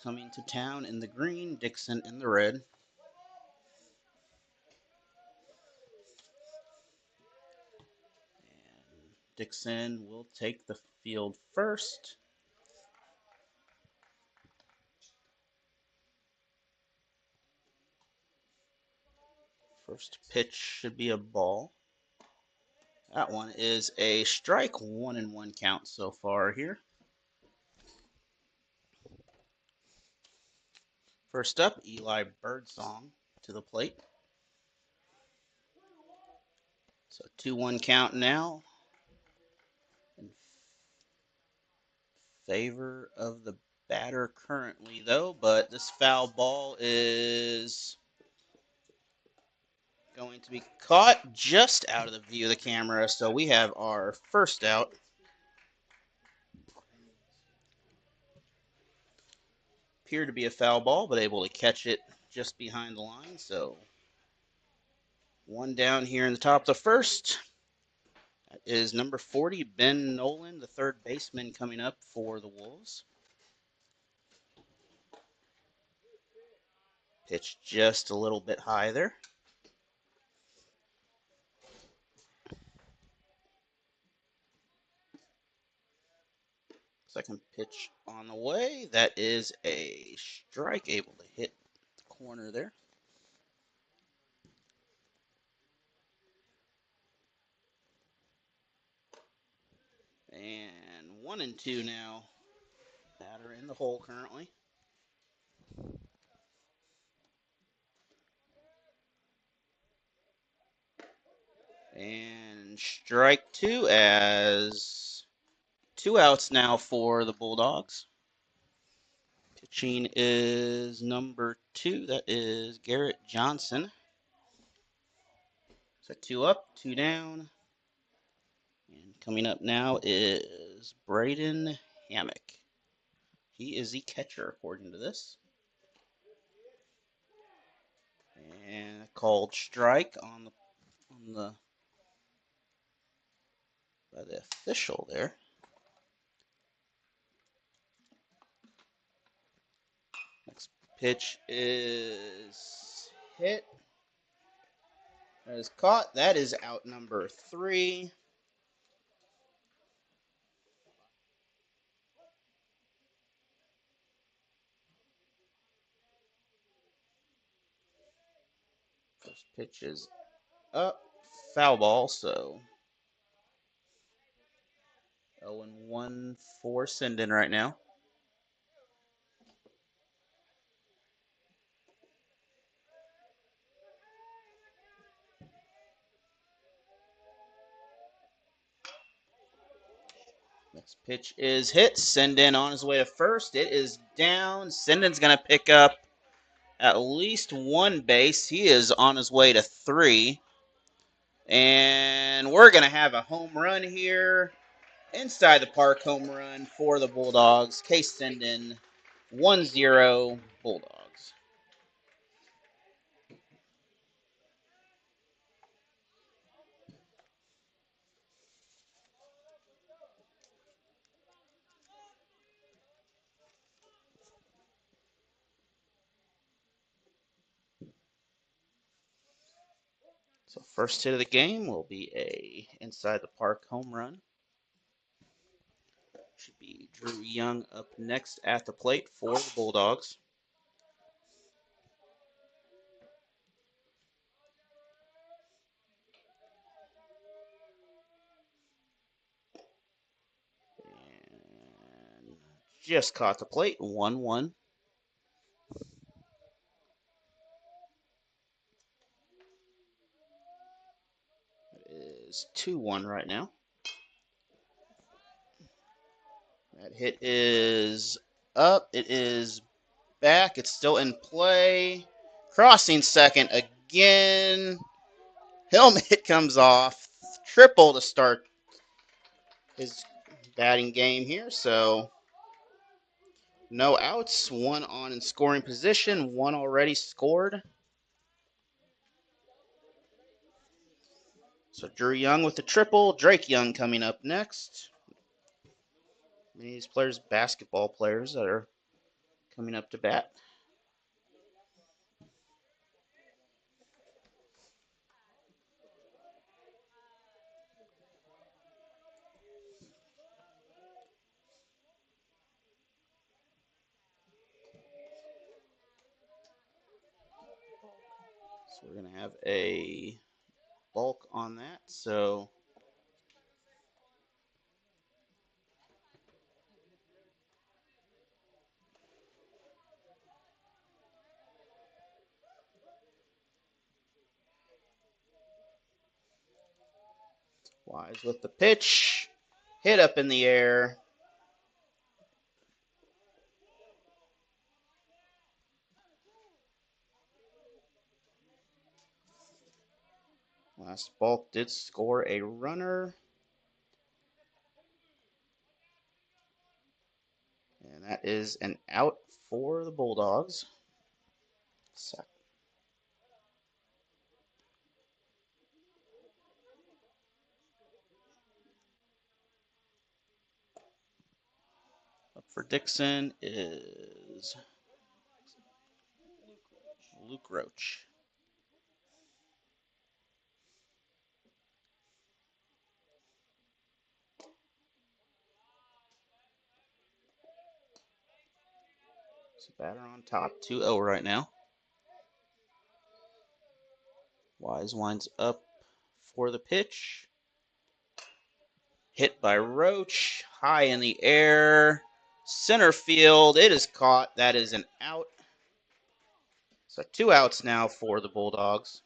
coming to town in the green, Dixon in the red. And Dixon will take the field first. First pitch should be a ball. That one is a strike, 1-1 count so far here. First up, Eli Birdsong to the plate. So 2-1 count now in favor of the batter currently, though, but this foul ball is going to be caught just out of the view of the camera, so we have our first out. Appeared to be a foul ball, but able to catch it just behind the line, so one down here in the top of the first. That is number 40, Ben Nolan, the third baseman, coming up for the Wolves. Pitch just a little bit high there. Second pitch on the way. That is a strike, able to hit the corner there. And 1-2 now. Batter in the hole currently. And strike two, as 2 outs now for the Bulldogs. Pitching is number 2. That is Garrett Johnson. So 2 up, 2 down. And coming up now is Braden Hammock. He is the catcher, according to this. And a called strike on the by the official there. Next pitch is hit. That is caught. That is out number 3. First pitch is up. Foul ball, so 0-1 for Sinden right now. Next pitch is hit. Sinden on his way to first. It is down. Sinden's going to pick up at least 1 base. He is on his way to 3. And we're going to have a home run here. Inside the park home run for the Bulldogs. Case Sinden, 1-0 Bulldogs. So first hit of the game will be a inside the park home run. Should be Drew Young up next at the plate for the Bulldogs. And just caught the plate, 1-1. It is 2-1 right now. That hit is up. It is back. It's still in play. Crossing second again. Helmet comes off. Triple to start his batting game here. So no outs. 1 on in scoring position. 1 already scored. So Drew Young with the triple. Drake Young coming up next. Many of these players, basketball players that are coming up to bat. So we're going to have a bulk on that. So Wise with the pitch. Hit up in the air. Last bulk did score a runner. And that is an out for the Bulldogs. Up for Dixon is Luke Roach. So batter on top, 2-0 right now. Wise winds up for the pitch. Hit by Roach, high in the air. Center field, it is caught. That is an out. So 2 outs now for the Bulldogs.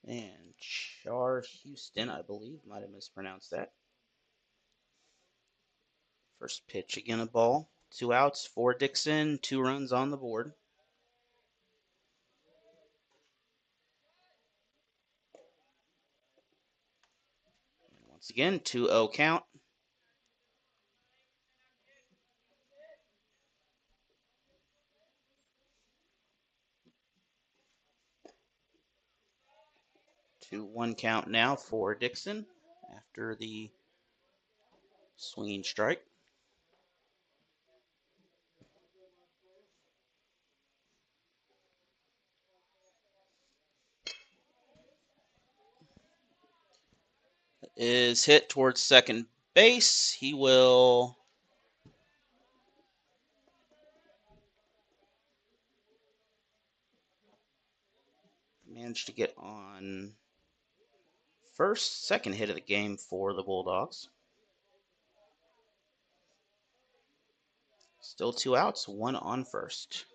And Char Houston, I believe, might have mispronounced that. First pitch, again a ball. 2 outs for Dixon, 2 runs on the board. And once again, 2-0 count. To 1 count now for Dixon after the swinging strike. Is hit towards second base. He will manage to get on second hit of the game for the Bulldogs. Still 2 outs, 1 on first.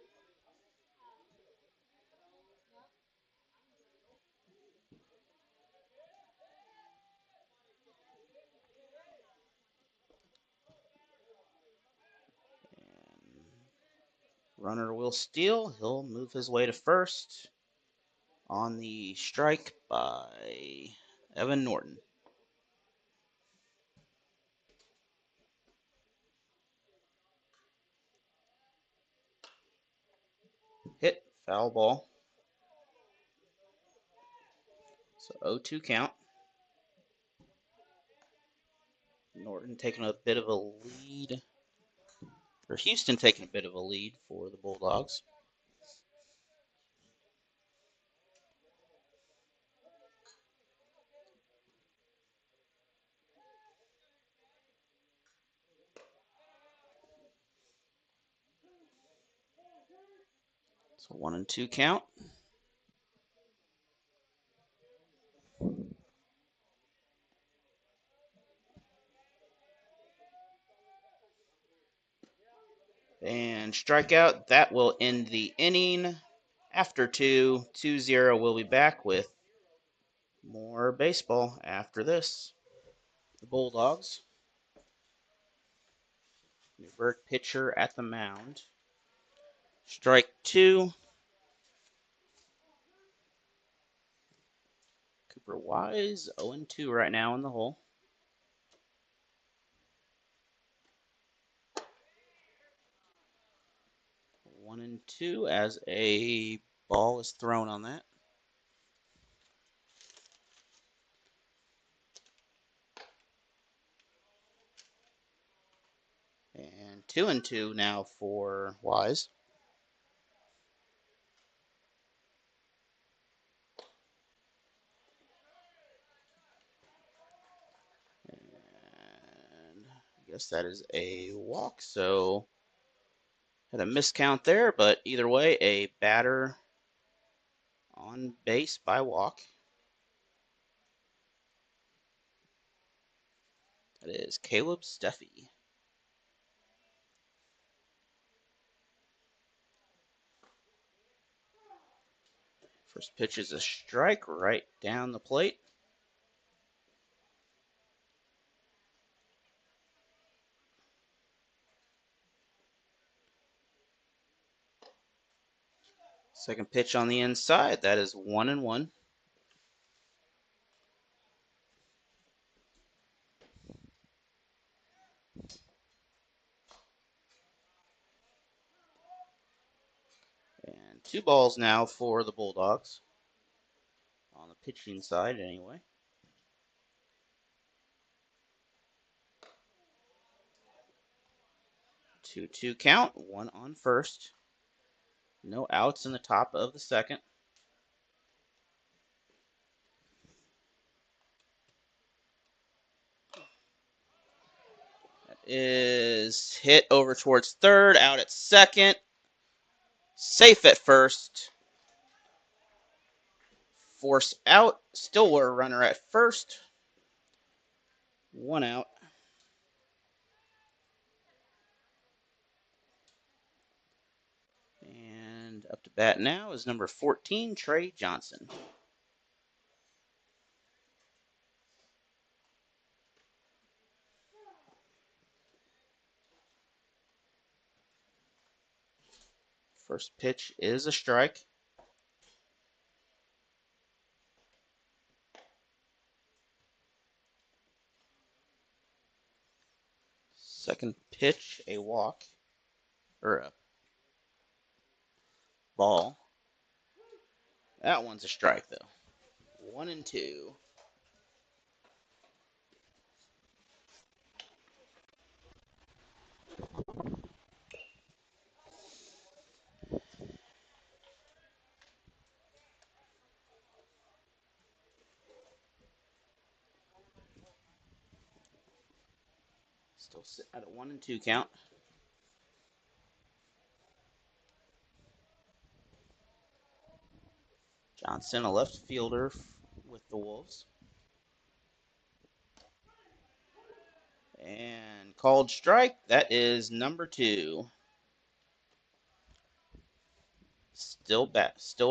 And runner will steal. He'll move his way to first on the strike by Evan Norton. Hit, foul ball. So 0-2 count. Norton taking a bit of a lead, or Houston taking a bit of a lead for the Bulldogs. So 1-2 count. And strikeout. That will end the inning. After 2-0, we'll be back with more baseball after this. The Bulldogs revert pitcher at the mound. Strike 2. for Wise. 0-2 right now in the hole. One and two as a ball is thrown on that. And 2-2 now for Wise. And I guess that is a walk, so had a miscount there, but either way, a batter on base by walk. That is Caleb Steffi. First pitch is a strike right down the plate. Second pitch on the inside, that is 1-1. And 2 balls now for the Bulldogs. On the pitching side, anyway. 2-2 count, 1 on first. No outs in the top of the second. That is hit over towards third, out at second. Safe at first. Force out. Still a runner at first. 1 out. And up to bat now is number 14, Trey Johnson. First pitch is a strike. Second pitch, a walk. Or a ball. That one's a strike, though. 1-2. Still sitting at a 1-2 count. Johnson, a left fielder with the Wolves. And called strike. That is number 2. Still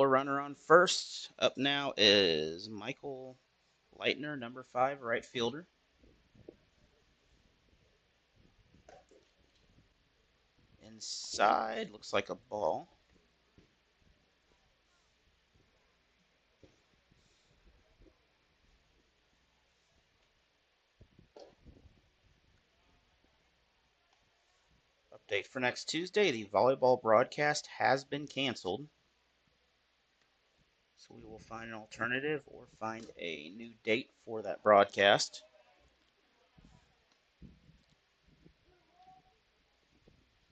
a runner on first. Up now is Michael Leitner, number 5, right fielder. Inside, looks like a ball. Update for next Tuesday, the volleyball broadcast has been canceled. So we will find an alternative or find a new date for that broadcast.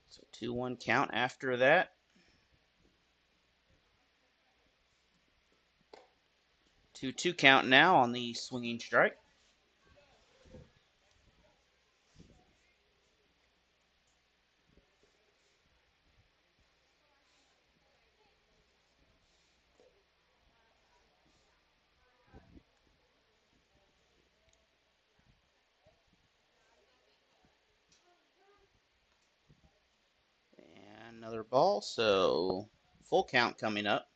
So 2-1 count after that. 2-2 count now on the swinging strike. And another ball, so full count coming up.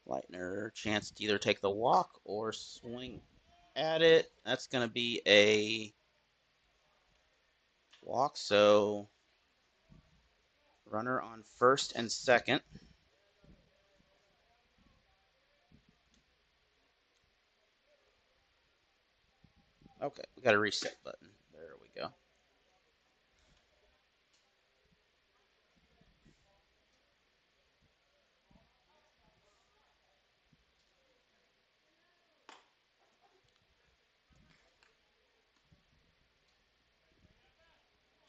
Leitner, chance to either take the walk or swing at it. That's going to be a walk, so runner on first and second. Okay, we got a reset button. There we go.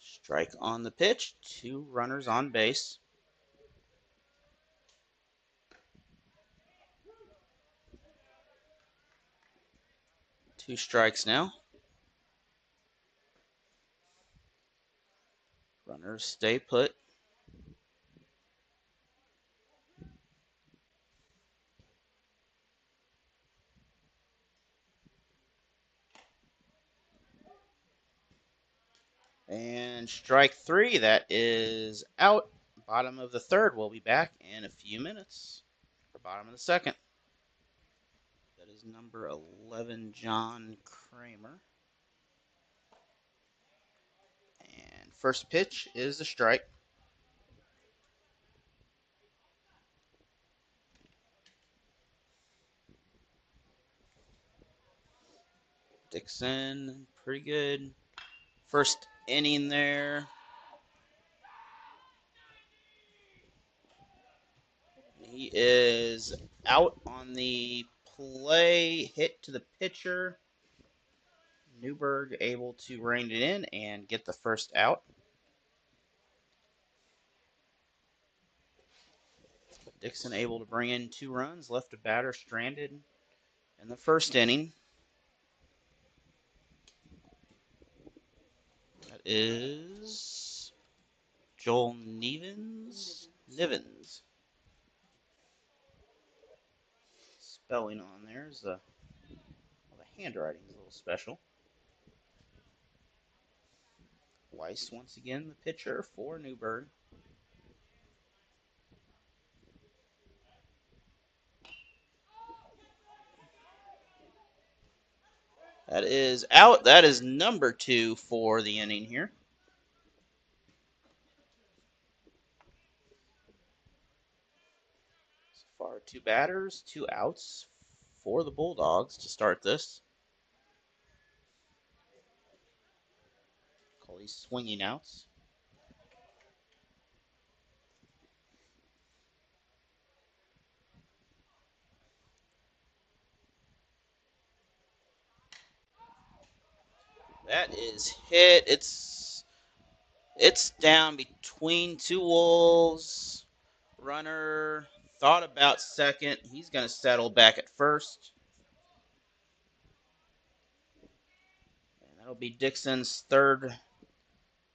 Strike on the pitch. 2 runners on base. Two strikes now. Runners stay put. And strike 3. That is out. Bottom of the third. We'll be back in a few minutes. For bottom of the second. That is number 11, John Kramer. And first pitch is a strike. Dixon, pretty good. First inning there. He is out on the play, hit to the pitcher. Newberg able to rein it in and get the first out. Dixon able to bring in 2 runs, left a batter stranded in the first inning. That is Joel Nivens. Spelling on there is the handwriting is a little special. Weiss once again the pitcher for Newberg. That is out. That is number 2 for the inning here. So far, 2 batters, 2 outs for the Bulldogs to start this. Call these swinging outs. That is hit. It's down between 2 Wolves. Runner thought about second. He's going to settle back at first. And that'll be Dixon's third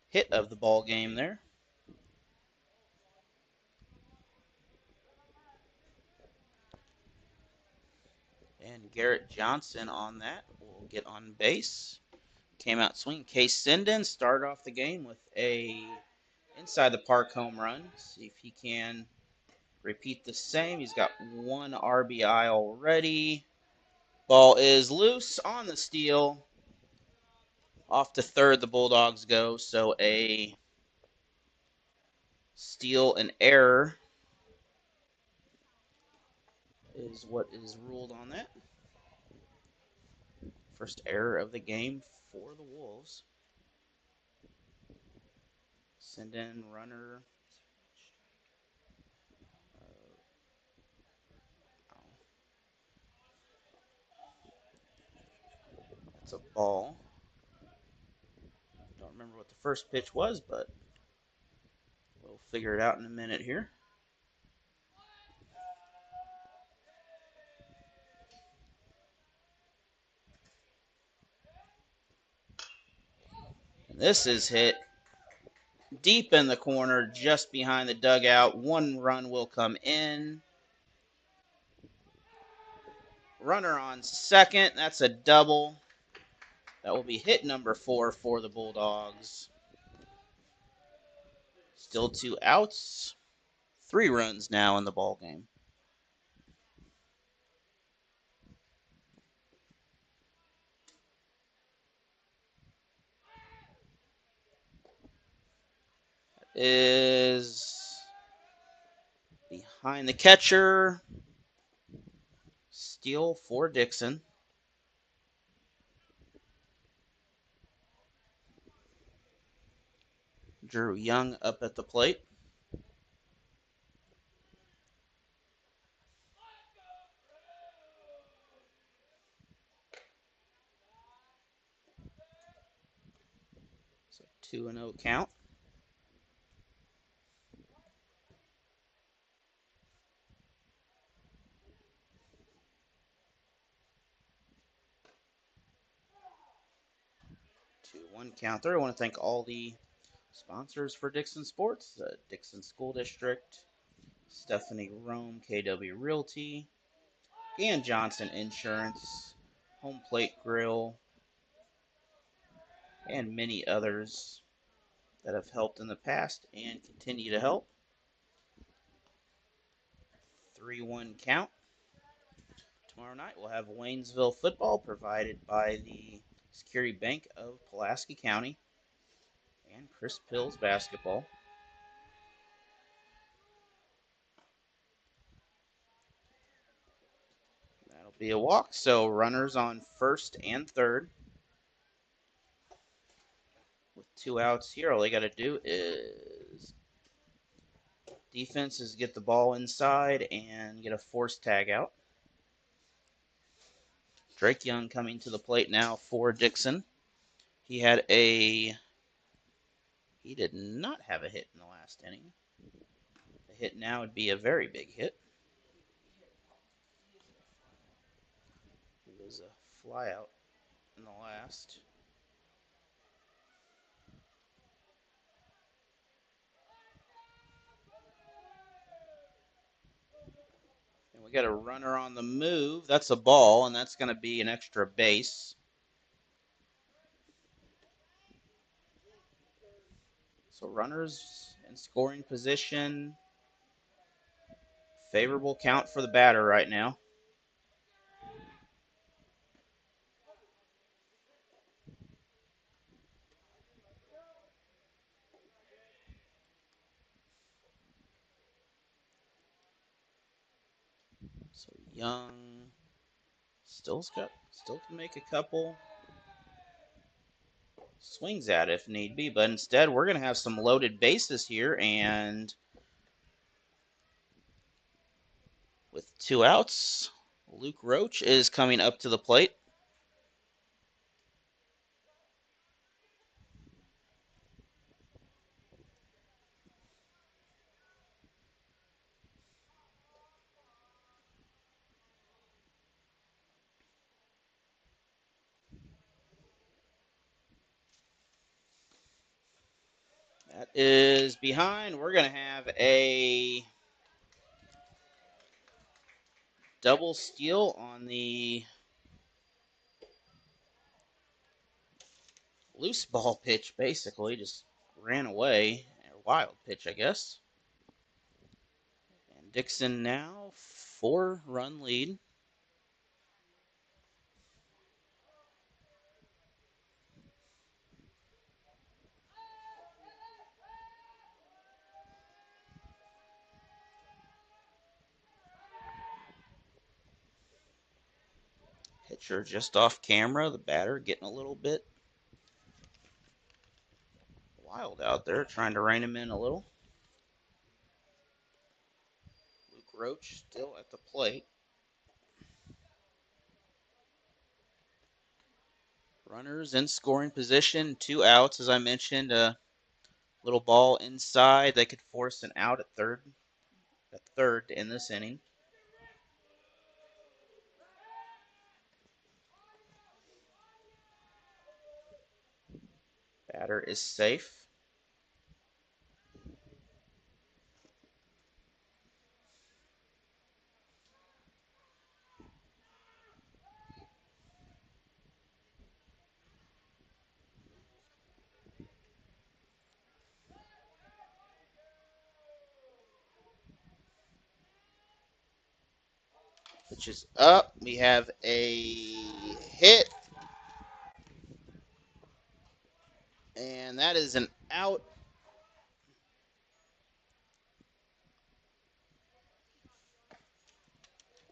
hit of the ball game there. And Garrett Johnson on that will get on base. Came out swinging. Case Sinden started off the game with a inside the park home run. See if he can repeat the same. He's got 1 RBI already. Ball is loose on the steal. Off to third, the Bulldogs go. So a steal and error is what is ruled on that. First error of the game for the Wolves. Send in runner. That's a ball. Don't remember what the first pitch was, but we'll figure it out in a minute here. And this is hit deep in the corner, just behind the dugout. 1 run will come in. Runner on second. That's a double. That will be hit number 4 for the Bulldogs. Still 2 outs. 3 runs now in the ball game. That is behind the catcher. Steal for Dixon. Drew Young up at the plate. So 2-0 count. Two one count there. I want to thank all the sponsors for Dixon Sports: Dixon School District, Stephanie Rome, KW Realty, and Johnson Insurance, Home Plate Grill, and many others that have helped in the past and continue to help. 3-1 count. Tomorrow night we'll have Waynesville football provided by the Security Bank of Pulaski County and Chris Pills basketball. That'll be a walk, so runners on first and third. With 2 outs here, all they got to do is defense is get the ball inside and get a force tag out. Drake Young coming to the plate now for Dixon. He did not have a hit in the last inning. A hit now would be a very big hit. It was a fly out in the last. And we got a runner on the move. That's a ball, and that's going to be an extra base. So runners in scoring position. Favorable count for the batter right now. So Young still can make a couple swings at it if need be, but instead we're going to have some loaded bases here, and with 2 outs, Luke Roach is coming up to the plate. That is behind. We're going to have a double steal on the loose ball pitch, basically. Just ran away. A wild pitch, I guess. And Dixon now 4-run lead. Pitcher just off camera. The batter getting a little bit wild out there, trying to rein him in a little. Luke Roach still at the plate. Runners in scoring position, 2 outs, as I mentioned. A little ball inside. They could force an out at third in this inning. Batter is safe. Which is up. We have a hit. And that is an out.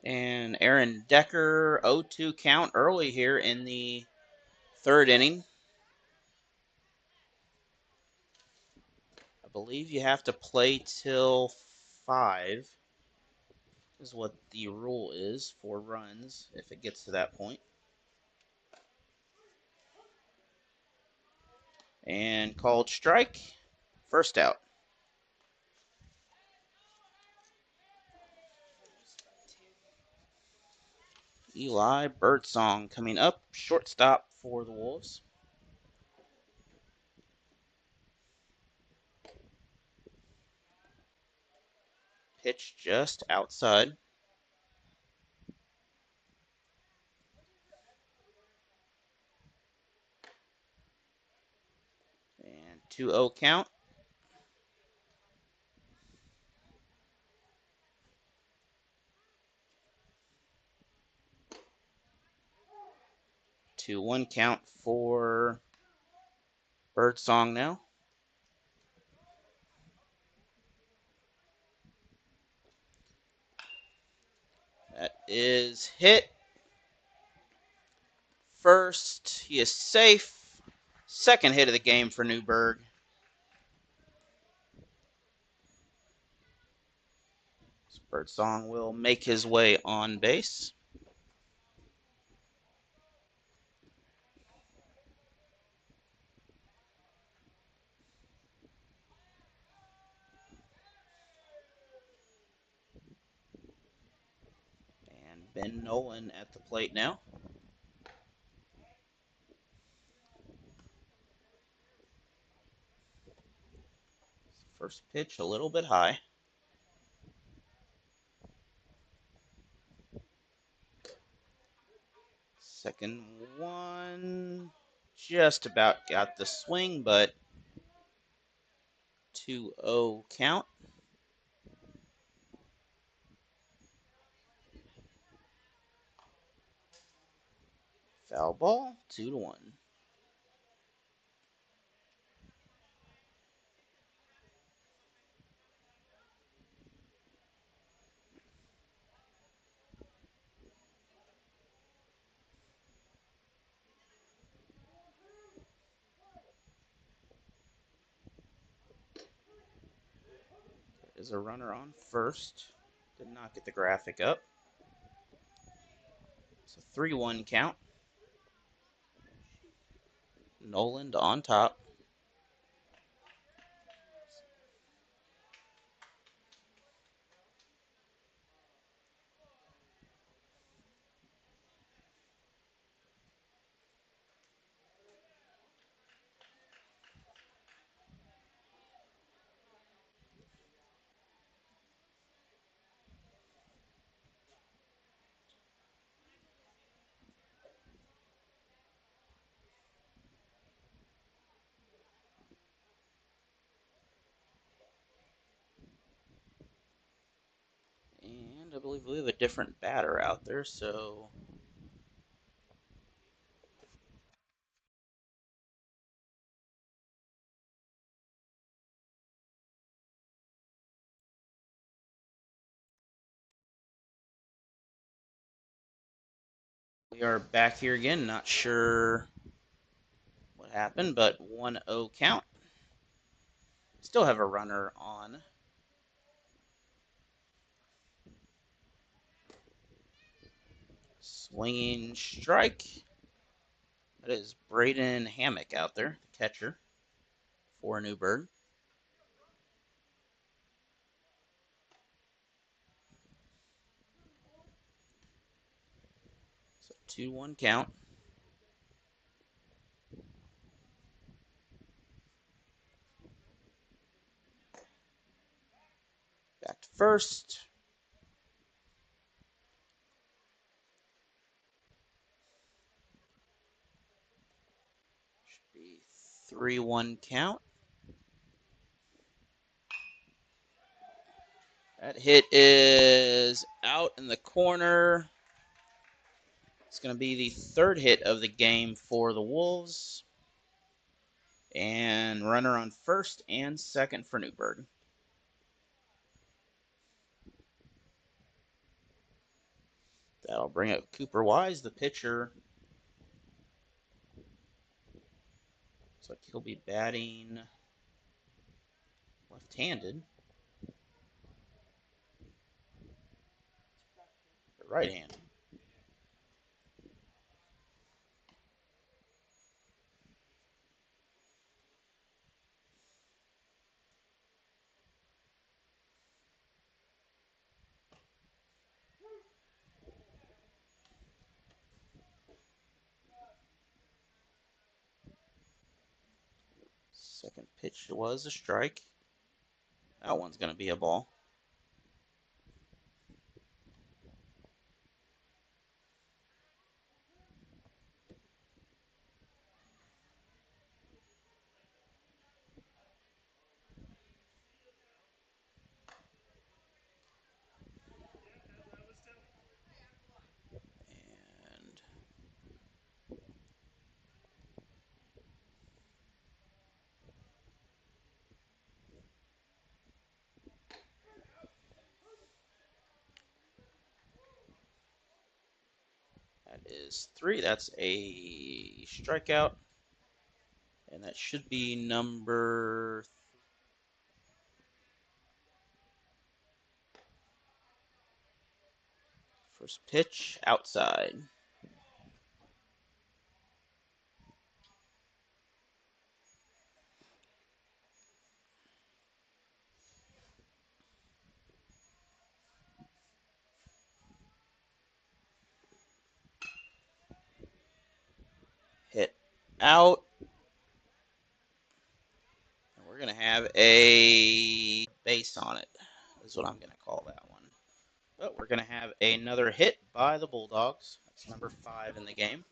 And Aaron Decker, 0-2 count early here in the third inning. believe you have to play till 5 is what the rule is for runs if it gets to that point. And called strike. First out. Eli Birdsong coming up, shortstop for the Wolves. Pitch just outside. And 2-0 count. Two one count for Birdsong now. That is hit. First, he is safe. Second hit of the game for Newburgh. Birdsong will make his way on base. And Ben Nolan at the plate now. First pitch a little bit high. Second one just about got the swing, but 2-0 count. Foul ball, 2-1. There is a runner on first. Did not get the graphic up. It's a 3-1 count. Noland on top. And I believe we have a different batter out there, so we are back here again. Not sure what happened, but 1-0 count. Still have a runner on. Swinging strike. That is Braden Hammock out there, catcher for Newburgh. So 2-1 count. Back to first. Should be 3-1 count. That hit is out in the corner. It's going to be the third hit of the game for the Wolves. And runner on first and second for Newburgh. That'll bring up Cooper Wise, the pitcher. Looks like he'll be batting Left-handed. Right-handed. Second pitch was a strike. That one's going to be a ball. And that is 3. That's a strikeout. And that should be number 3. First pitch, outside. Hit out. And we're going to have a base on it, is what I'm going to call that one. But we're going to have another hit by the Bulldogs. That's number 5 in the game.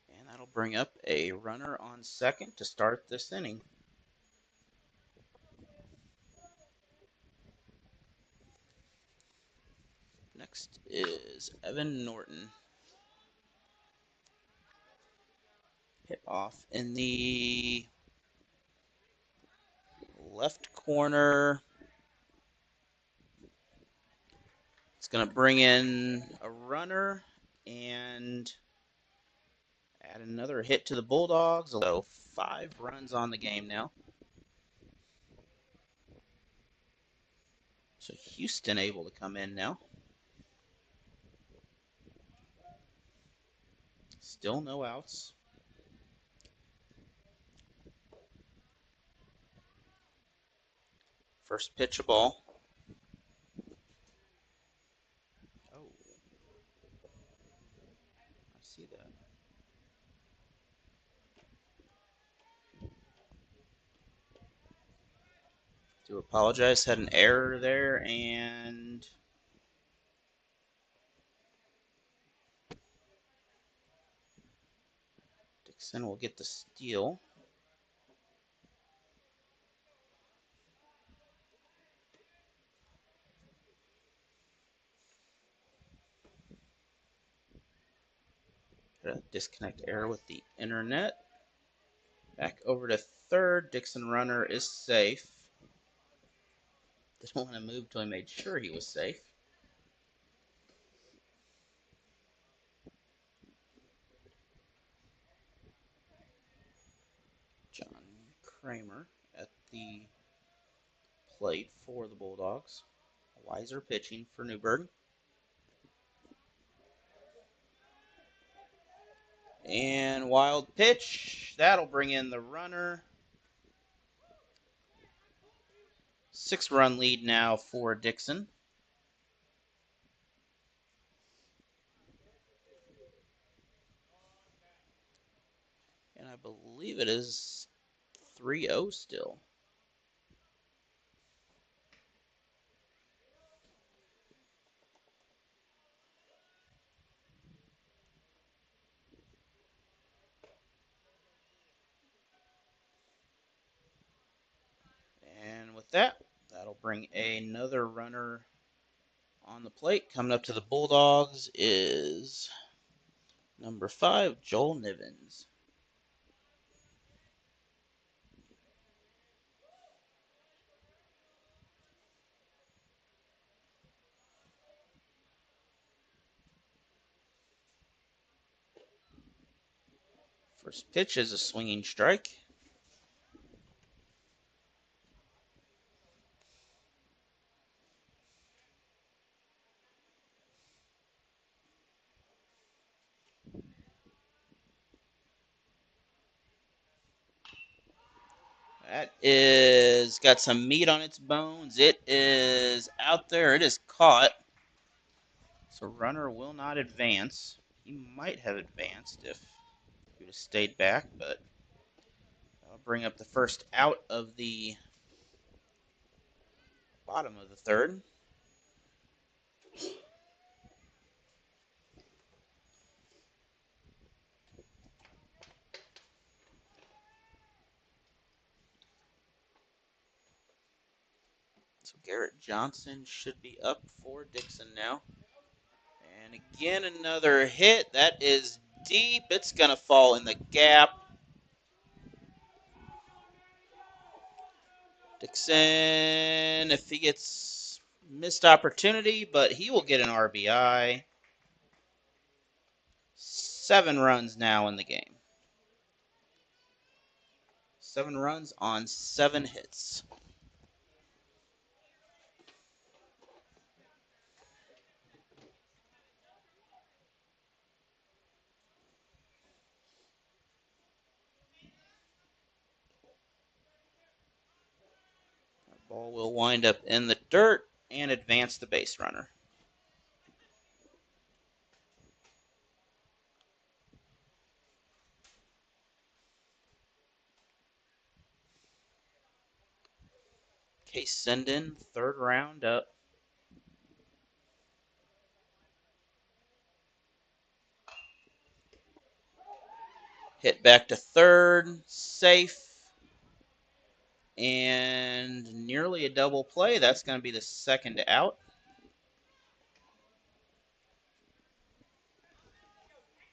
And that'll bring up a runner on second to start this inning. Next is Evan Norton. Hit off in the left corner. It's going to bring in a runner and add another hit to the Bulldogs. So 5 runs on the game now. So Houston able to come in now. Still no outs. First pitch, a ball. Oh, I see that. Do apologize, had an error there, and Dixon will get the steal. Got a disconnect error with the internet. Back over to third. Dixon runner is safe. Didn't want to move till he made sure he was safe. John Kramer at the plate for the Bulldogs. Weiser pitching for Newberg. And wild pitch. That'll bring in the runner. 6-run lead now for Dixon. And I believe it is 3-0 still. And with that, that'll bring another runner on the plate. Coming up to the Bulldogs is number 5, Joel Nivens. First pitch is a swinging strike. That is got some meat on its bones. It is out there. It is caught. So runner will not advance. He might have advanced if he would have stayed back, but I'll bring up the first out of the bottom of the third. So Garrett Johnson should be up for Dixon now. And again, another hit. That is deep. It's going to fall in the gap. Dixon, if he gets missed opportunity, but he will get an RBI. 7 runs now in the game. 7 runs on 7 hits. That ball will wind up in the dirt and advance the base runner. Case Senden, 3rd round up. Hit back to 3rd, safe, and nearly a double play. That's going to be the 2nd out.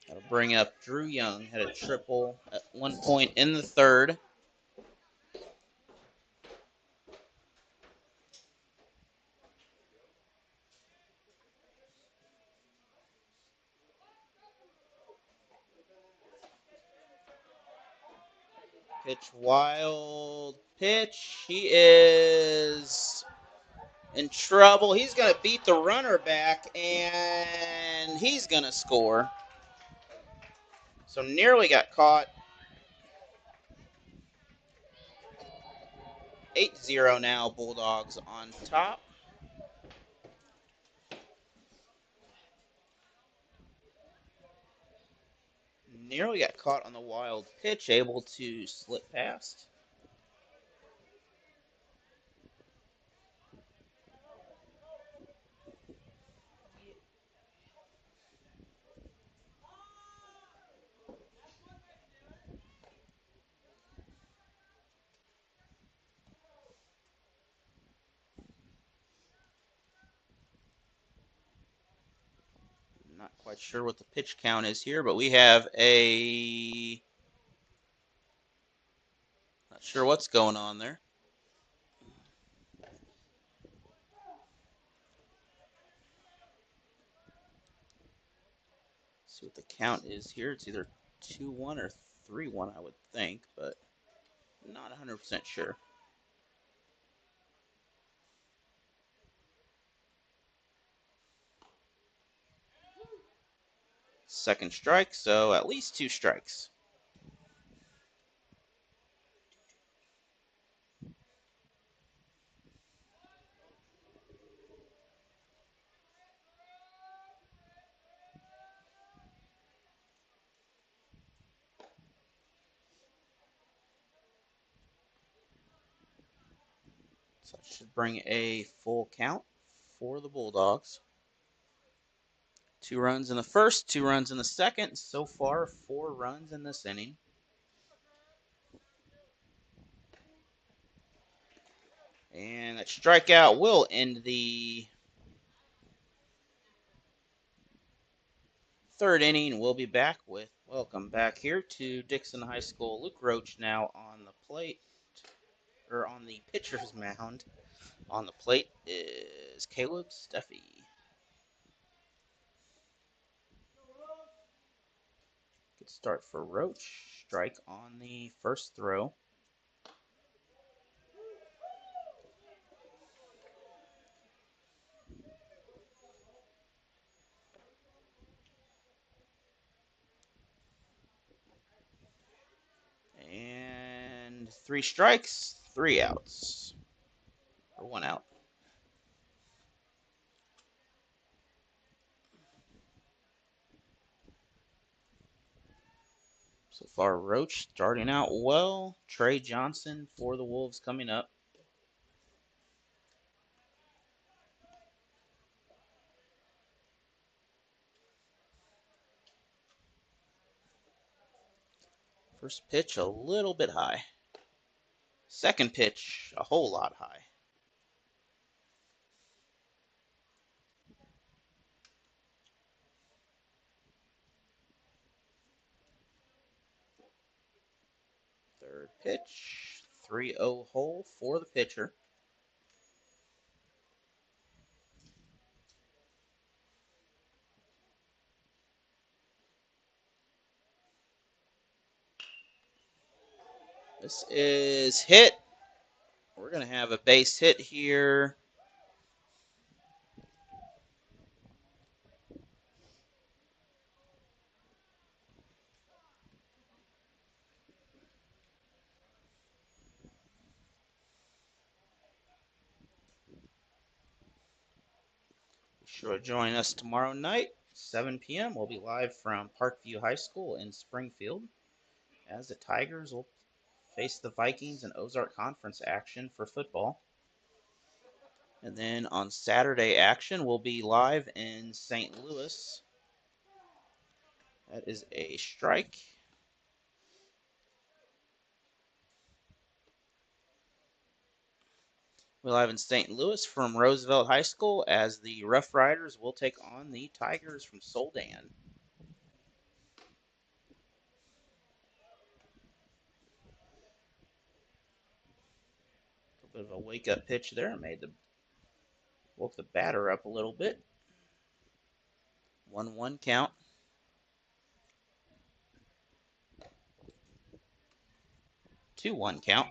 That'll bring up Drew Young. Had a triple at one point in the 3rd. Pitch, wild pitch. He is in trouble. He's going to beat the runner back, and he's going to score. So nearly got caught. 8-0 now, Bulldogs on top. Nearly got caught on the wild pitch, able to slip past. Not quite sure what the pitch count is here, but we have a... Not sure what's going on there. See what the count is here. It's either 2-1 or 3-1, I would think, but not 100% sure. Second strike, so at least 2 strikes. So that should bring a full count for the Bulldogs. 2 runs in the first, 2 runs in the second. So far, 4 runs in this inning. And that strikeout will end the 3rd inning. We'll be back with welcome back here to Dixon High School. Luke Roach now on the plate, or on the pitcher's mound. On the plate is Caleb Steffi. Good start for Roach. strike on the first throw. And 3 strikes, 3 outs. Or 1 out. So far, Roach starting out well. Trey Johnson for the Wolves coming up. First pitch, a little bit high. Second pitch, a whole lot high. Third pitch, 3-0 hole for the pitcher. This is hit. We're going to have a base hit here. Be sure to join us tomorrow night, 7 p.m. We'll be live from Parkview High School in Springfield as the Tigers will face the Vikings in Ozark Conference action for football. And then on Saturday action, we'll be live in St. Louis. That is a strike. We're live in St. Louis from Roosevelt High School as the Rough Riders will take on the Tigers from Soldan. A bit of a wake-up pitch there. Woke the batter up a little bit. 1-1 count. 2-1 count.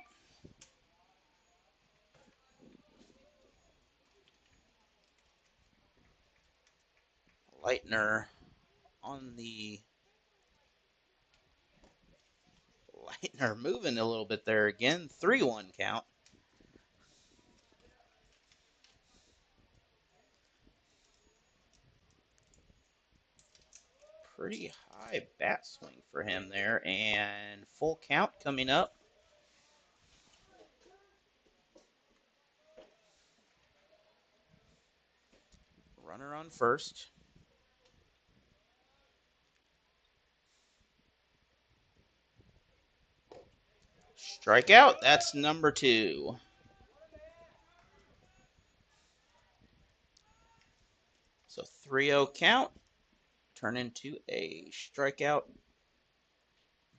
Lightner moving a little bit there again. 3-1 count. Pretty high bat swing for him there, and full count coming up. Runner on first. Strikeout, that's number 2. So 3-0 count, turn into a strikeout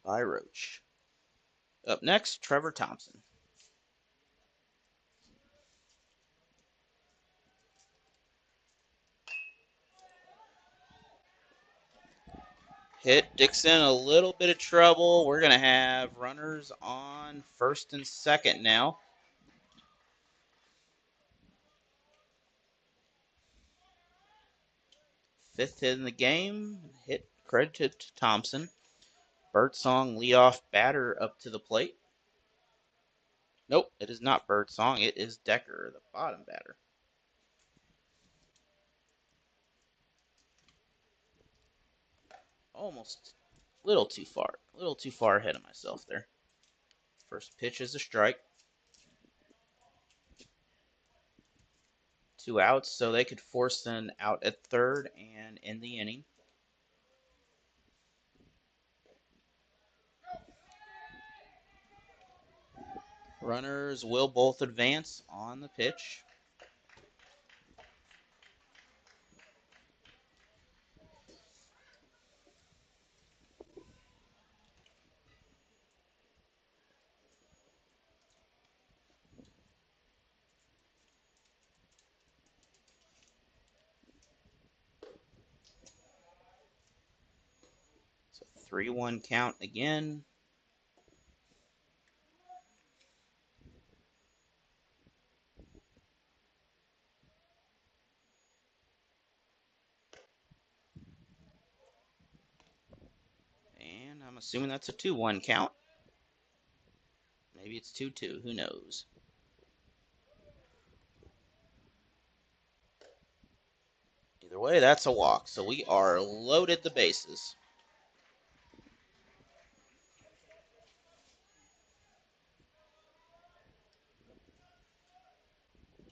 by Roach. Up next, Trevor Thompson. Hit Dixon a little bit of trouble. We're going to have runners on first and second now. Fifth hit in the game. Hit credited to Thompson. Birdsong leadoff batter up to the plate. Nope, it is not Birdsong. It is Decker, the bottom batter. Almost a little too far ahead of myself there. First pitch is a strike. 2 outs, so they could force an out at third and end the inning. Runners will both advance on the pitch. So 3-1 count again. assuming that's a 2-1 count. Maybe it's 2-2. Who knows? Either way, that's a walk. So we are loaded the bases.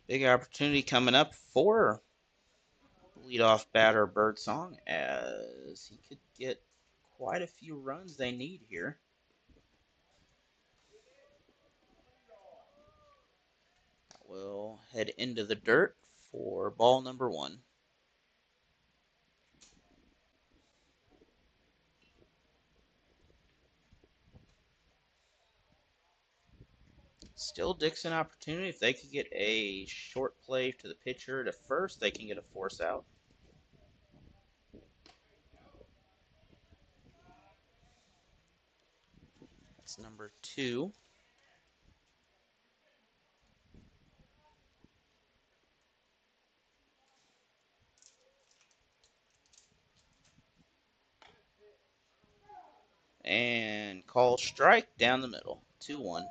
Big opportunity coming up for leadoff batter Birdsong, as he could get quite a few runs they need here. We'll head into the dirt for ball number 1. Still Dixon opportunity. If they could get a short play to the pitcher to first, they can get a force out. That's number 2. And call strike down the middle. 2-1.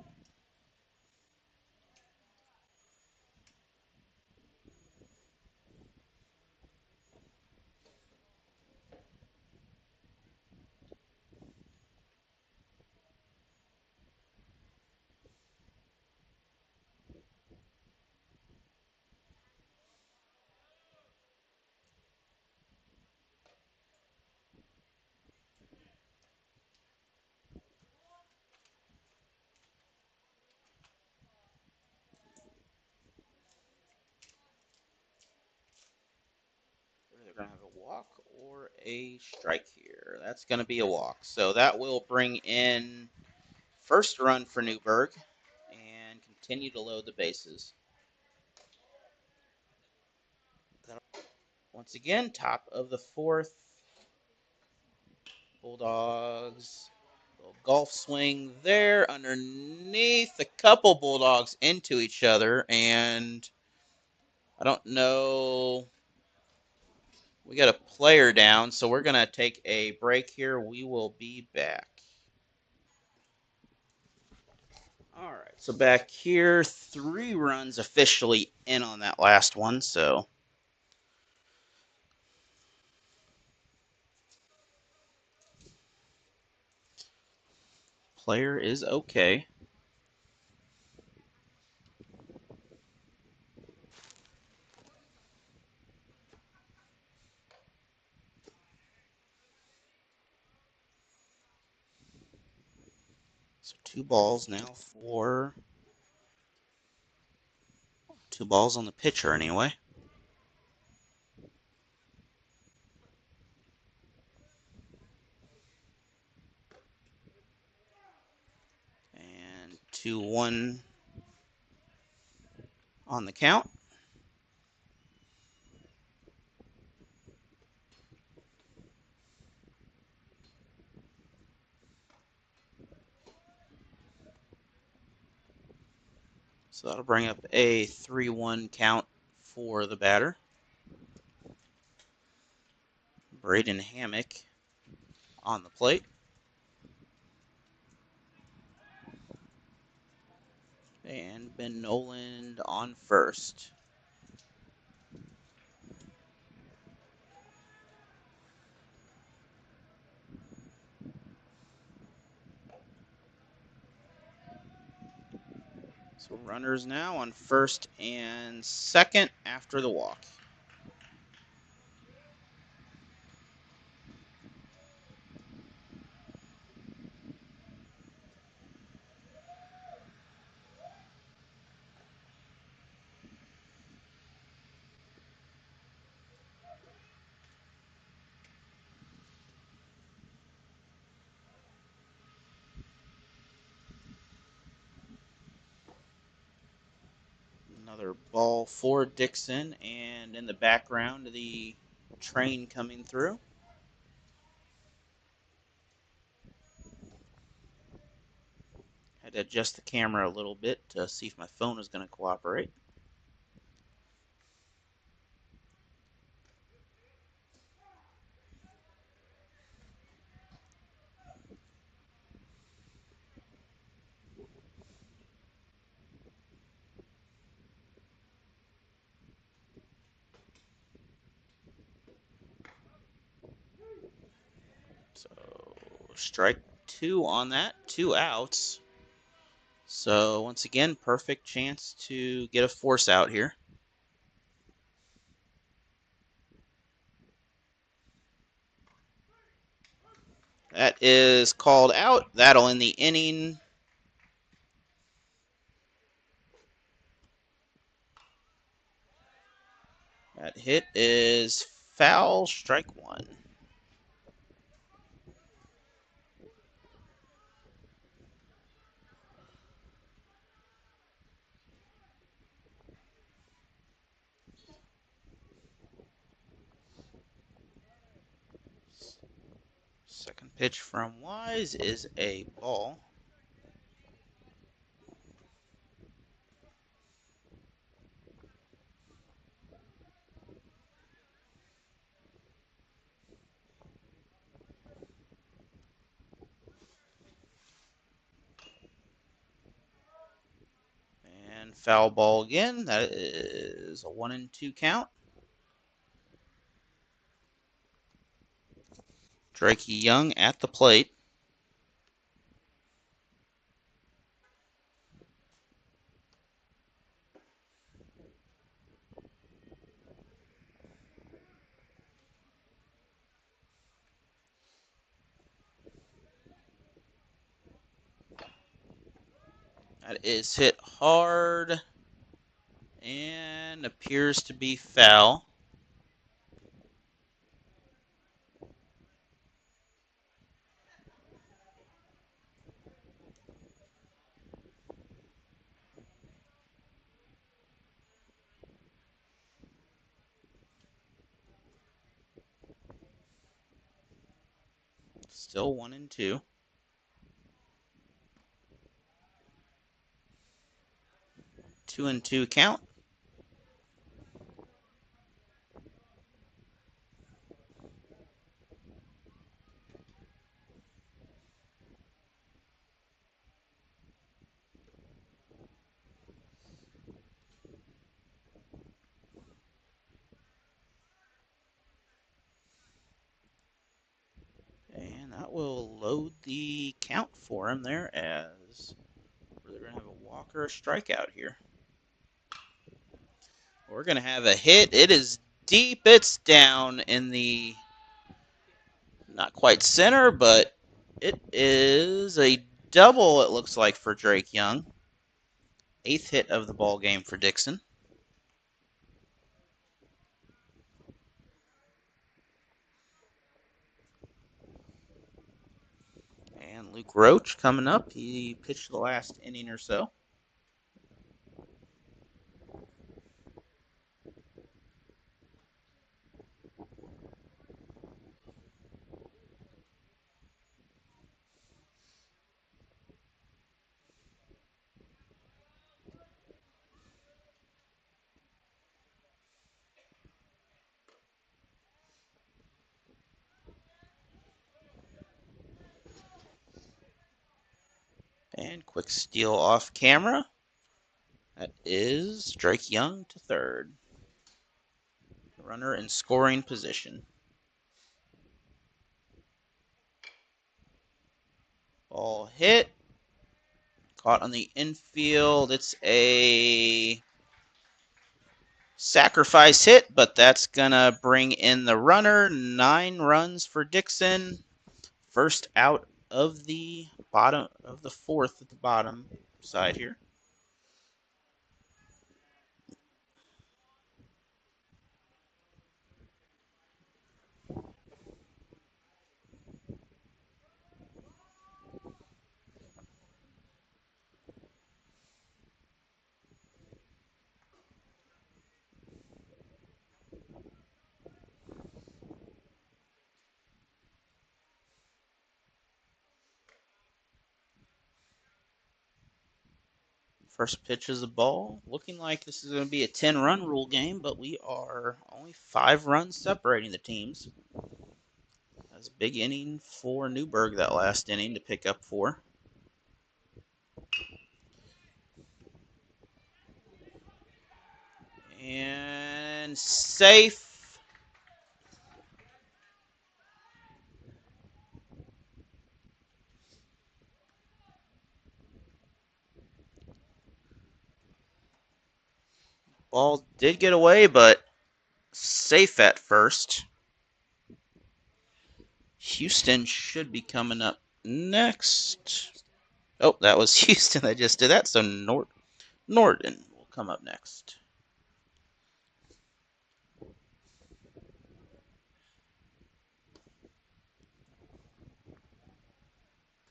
They're going to have a walk or a strike here. That's going to be a walk. So that will bring in first run for Newburgh and continue to load the bases. Once again, top of the 4th. Bulldogs. Little golf swing there underneath. A couple Bulldogs into each other, and I don't know. We got a player down, so we're going to take a break here. We will be back. All right, so back here, 3 runs officially in on that last one, so player is okay. So 2 balls now for 2 balls on the pitcher anyway. And 2-1 on the count. So that'll bring up a 3-1 count for the batter. Braden Hammock on the plate. And Ben Noland on first. So runners now on first and second after the walk. Another ball for Dixon, and in the background, the train coming through. Had to adjust the camera a little bit to see if my phone is going to cooperate. strike 2 on that. 2 outs. So once again, perfect chance to get a force out here. That is called out. That'll end the inning. That hit is foul, strike 1. Second pitch from Wise is a ball. And foul ball again. That is a 1-2 count. Drake Young at the plate. That is hit hard and appears to be foul. Still 1-2. 2-2 count. And that will load the count for him there, as we're going to have a walk or a strikeout here. We're going to have a hit. It is deep. It's down in the not quite center, but it is a double, it looks like, for Drake Young. 8th hit of the ball game for Dixon. And Luke Roach coming up. He pitched the last inning or so. And quick steal off camera. That is Drake Young to third. Runner in scoring position. Ball hit. Caught on the infield. It's a sacrifice hit, but that's going to bring in the runner. 9 runs for Dixon. First out of the bottom of the 4th at the bottom side here. First pitch is a ball. Looking like this is going to be a 10-run rule game, but we are only 5 runs separating the teams. That's a big inning for Newberg, that last inning, to pick up 4. And safe. Ball did get away, but safe at first. Houston should be coming up next. Oh, that was Houston that just did that, so Norton will come up next.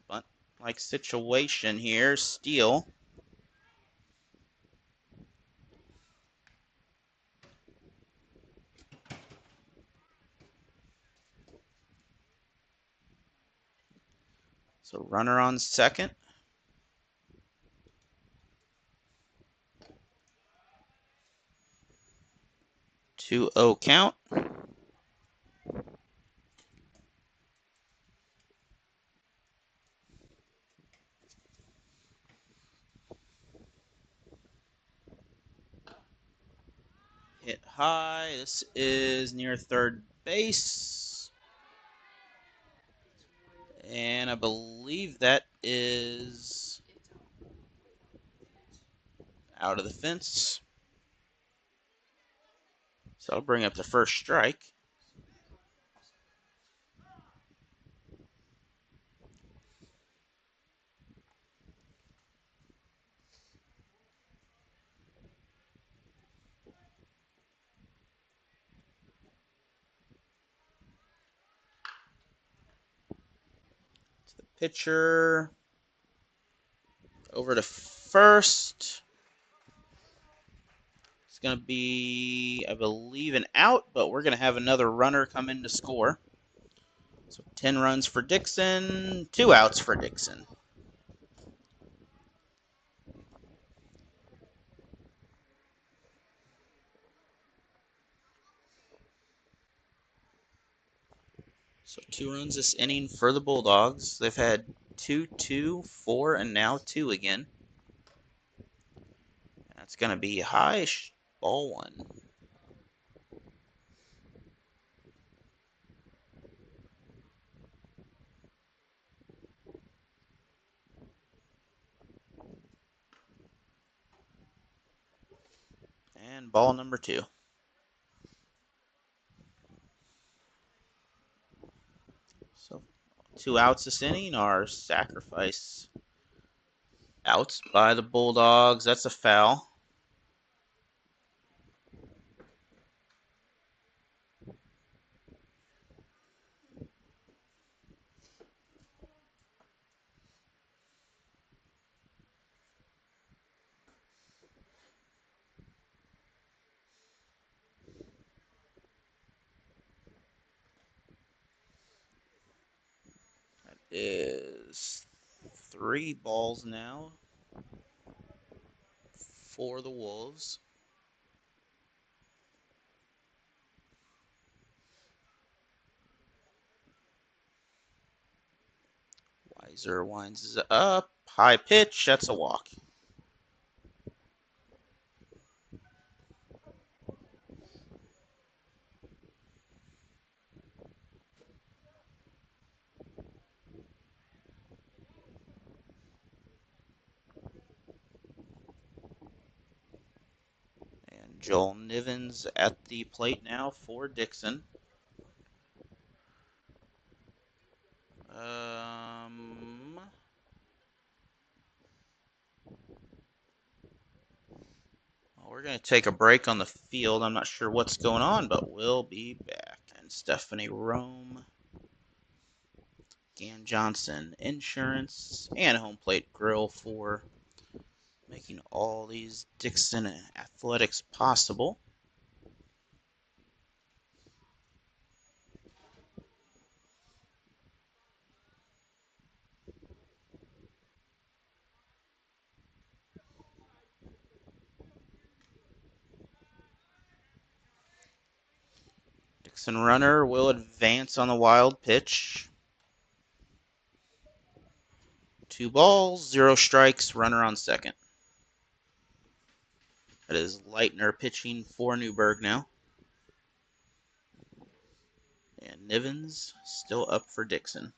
Bunt-like situation here. Steal. So runner on second. 2-0 count. Hit high. This is near third base. And I believe that is out of the fence. So I'll bring up the first strike. To the pitcher. Over to first. It's going to be, I believe, an out, but we're going to have another runner come in to score. So 10 runs for Dixon, 2 outs for Dixon. So 2 runs this inning for the Bulldogs. They've had 2, 2, 4, and now 2 again. That's going to be high, ball 1. And ball number 2. So 2 outs this inning are sacrifice outs by the Bulldogs. That's a foul. That is 3 balls now for the Wolves. Weiser winds up. High pitch. That's a walk. And Joel Nivens at the plate now for Dixon. We're going to take a break on the field. I'm not sure what's going on, but we'll be back. And Stephanie Rome, Gan Johnson Insurance, and Home Plate Grill for making all these Dixon athletics possible. Dixon runner will advance on the wild pitch. 2 balls, 0 strikes, runner on second. That is Leitner pitching for Newburgh now. And Nivens still up for Dixon.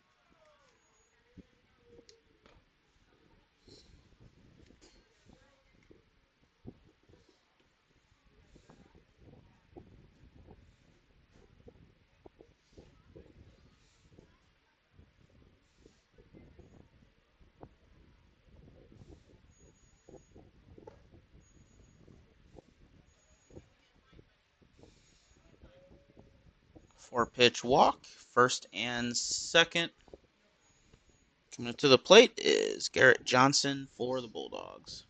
4-pitch walk, first and second. Coming up to the plate is Garrett Johnson for the Bulldogs.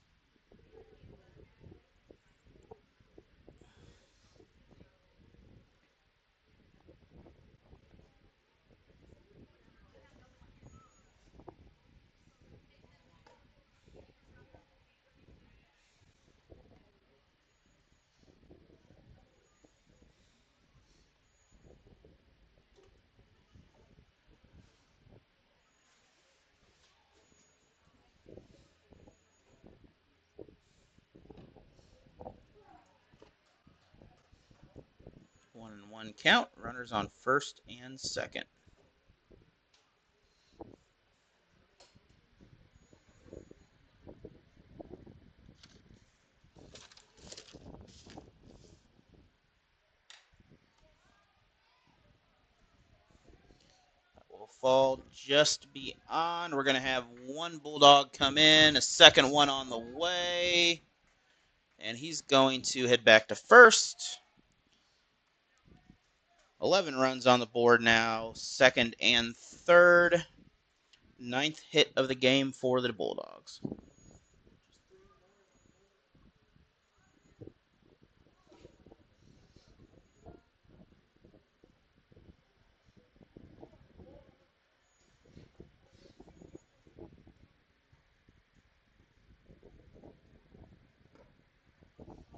One and one count. Runners on first and second. Will fall just beyond. We're going to have one Bulldog come in, a second one on the way, and he's going to head back to first. 11 runs on the board now, second and third. 9th hit of the game for the Bulldogs.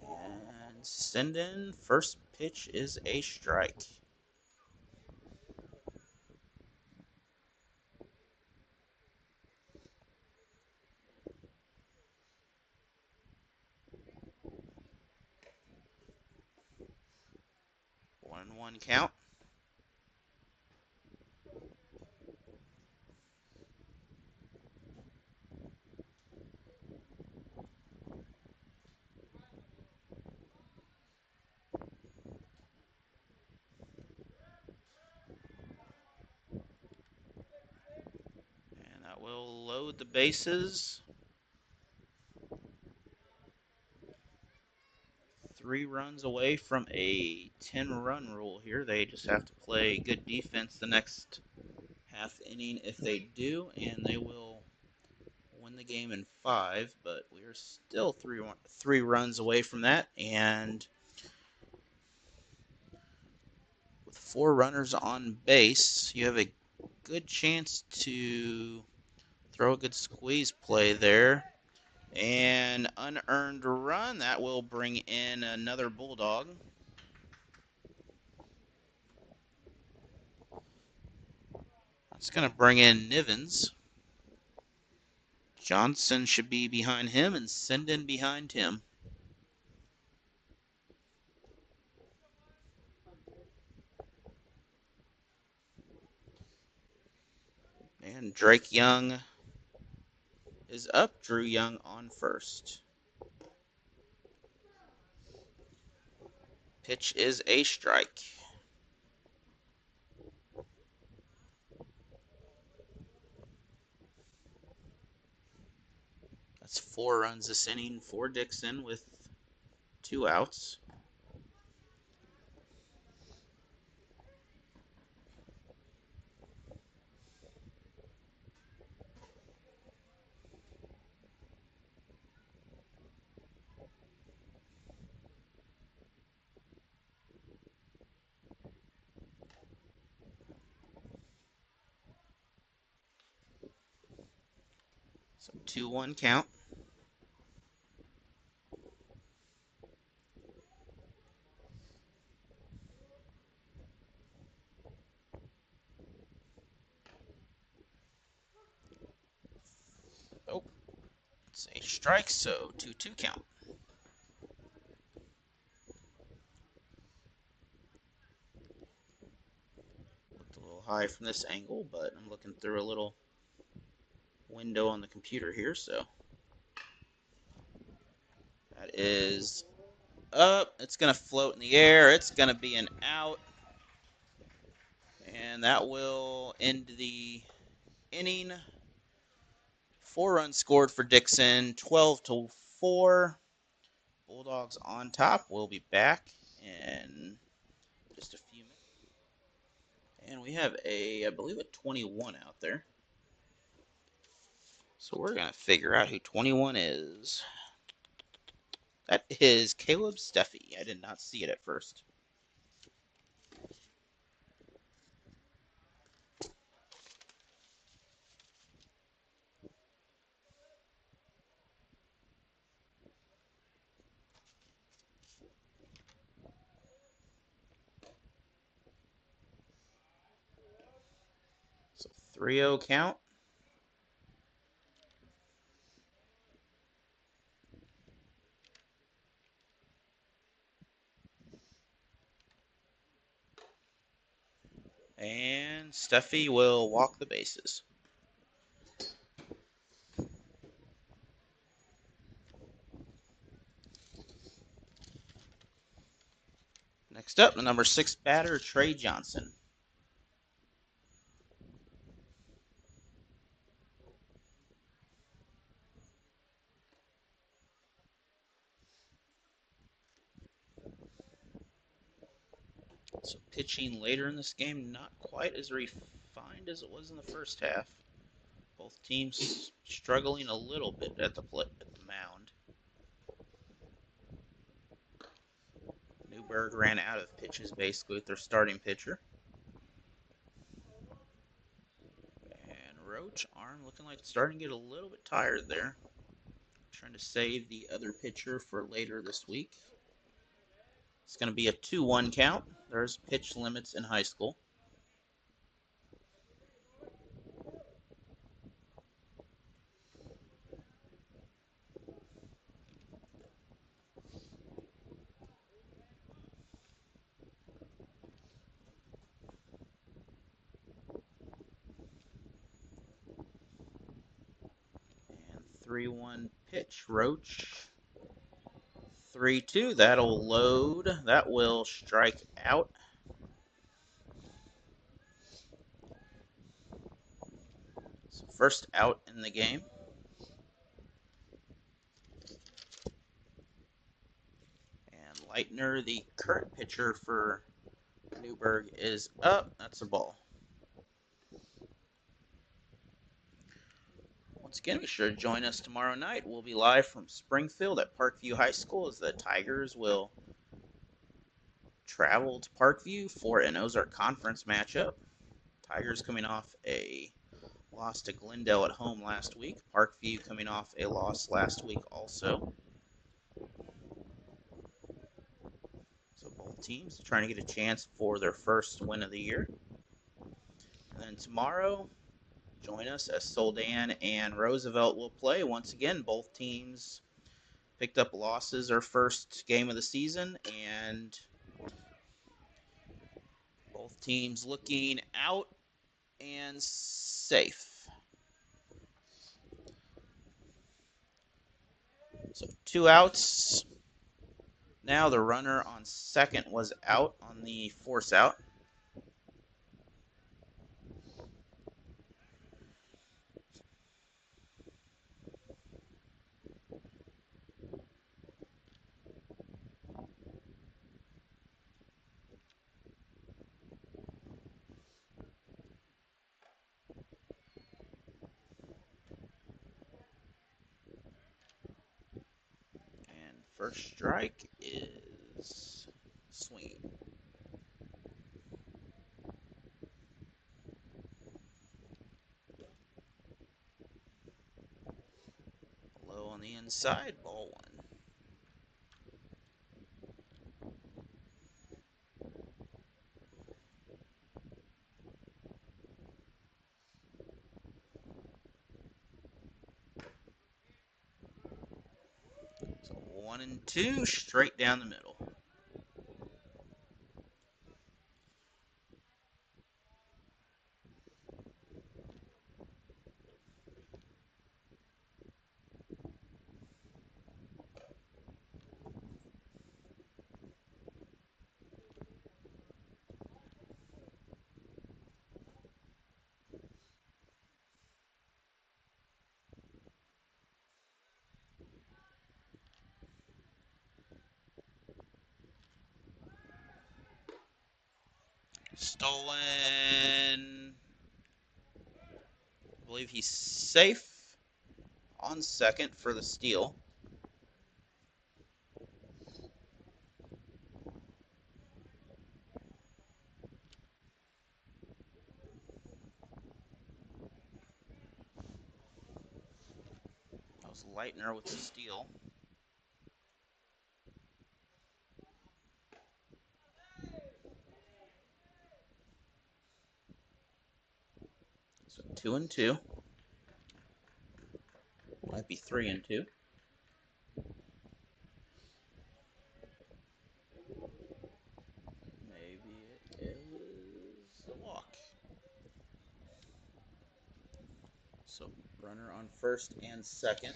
And send in. First pitch is a strike. One and one count. And that will load the bases. 3 runs away from a 10-run rule here. They just have to play good defense the next half inning if they do, and they will win the game in 5, but we are still three runs away from that, and with 4 runners on base, you have a good chance to throw a good squeeze play there. And unearned run, that will bring in another Bulldog. That's going to bring in Nivens. Johnson should be behind him and Sinden behind him. And Drake Young is up. Drew Young on first. Pitch is a strike. That's 4 runs this inning for Dixon with 2 outs. So 2-1 count. Oh, it's a strike, so 2-2 count. Looked a little high from this angle, but I'm looking through a little window on the computer here, so that is up. It's going to float in the air. It's going to be an out. And that will end the inning. 4 runs scored for Dixon, 12-4. Bulldogs on top. We'll be back in just a few minutes. And we have I believe a 21 out there. So we're going to figure out who 21 is. That is Caleb Steffi. I did not see it at first. So 3-0 count. And Steffi will walk the bases. Next up, the number 6 batter, Trey Johnson. So pitching later in this game, not quite as refined as it was in the first half. Both teams struggling a little bit at the mound. Newberg ran out of pitches basically with their starting pitcher. And Roach, arm looking like it's starting to get a little bit tired there. Trying to save the other pitcher for later this week. It's going to be a 2-1 count. There's pitch limits in high school. And 3-1 pitch. Roach. 3-2. That'll load. That will strike out. So first out in the game. And Leitner, the current pitcher for Newberg, is up. That's a ball. Once again, be sure to join us tomorrow night. We'll be live from Springfield at Parkview High School as the Tigers will travel to Parkview for an Ozark Conference matchup. Tigers coming off a loss to Glendale at home last week. Parkview coming off a loss last week also. So both teams trying to get a chance for their first win of the year. And then tomorrow, join us as Soldan and Roosevelt will play. Once again, both teams picked up losses their first game of the season, and both teams looking out and safe. So 2 outs. Now the runner on second was out on the force out. And first strike is swinging. Low on the inside, ball 1. So 1 and 2, straight down the middle. Stolen. I believe he's safe on second for the steal. That was Leitner with the steal. So 2 and 2. Might be 3 and 2. Maybe it is a walk. So runner on first and second.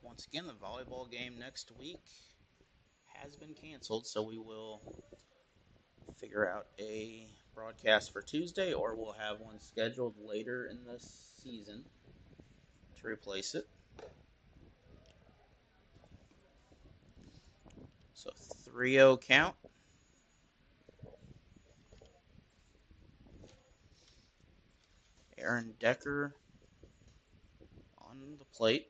Once again, the volleyball game next week has been canceled, so we will figure out a broadcast for Tuesday, or we'll have one scheduled later in the season to replace it. So 3-0 count. Aaron Decker on the plate.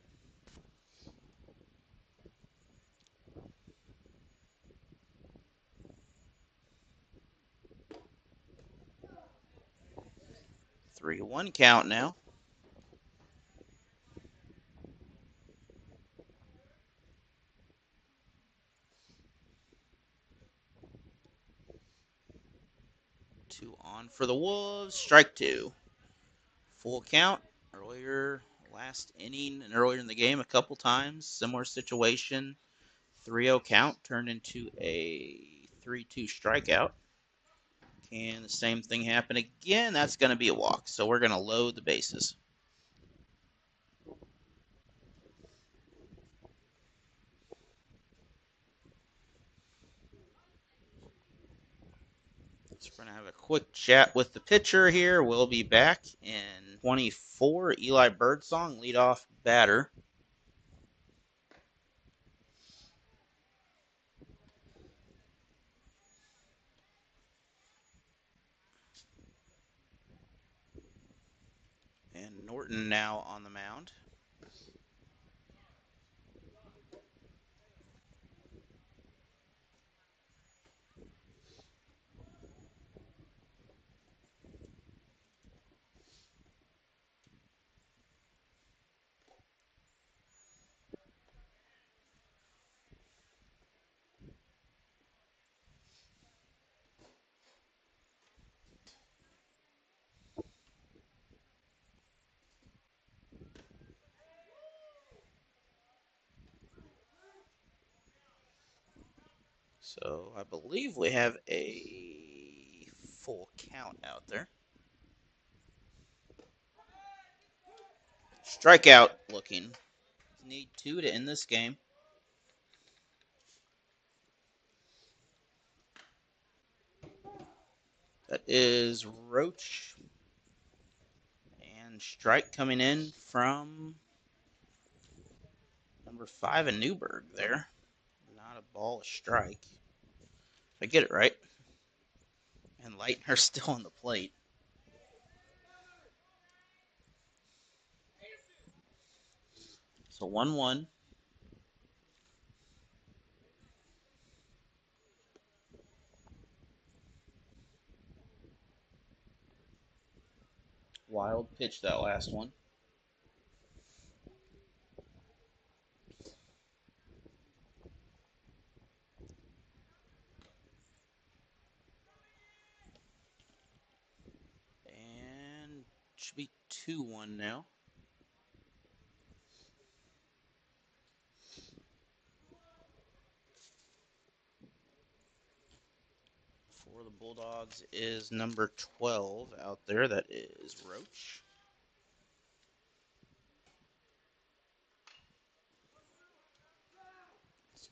Three to one count now. Two on for the Wolves. Strike two. Full count. Earlier last inning and earlier in the game a couple times. Similar situation. 3-0 count turned into a 3-2 strikeout. Can the same thing happen again? That's going to be a walk. So we're going to load the bases. So we're going to have a quick chat with the pitcher here. We'll be back in 24. Eli Birdsong, leadoff batter. And Norton now on the mound. So I believe we have a full count out there. Strikeout looking. Need two to end this game. That is Roach. And strike coming in from number 5 in Newburgh there. Not a ball, a strike. If I get it right. And Leitner still on the plate. So 1-1. Wild pitch that last one. And should be 2-1 now. For the Bulldogs is number 12 out there. That is Roach.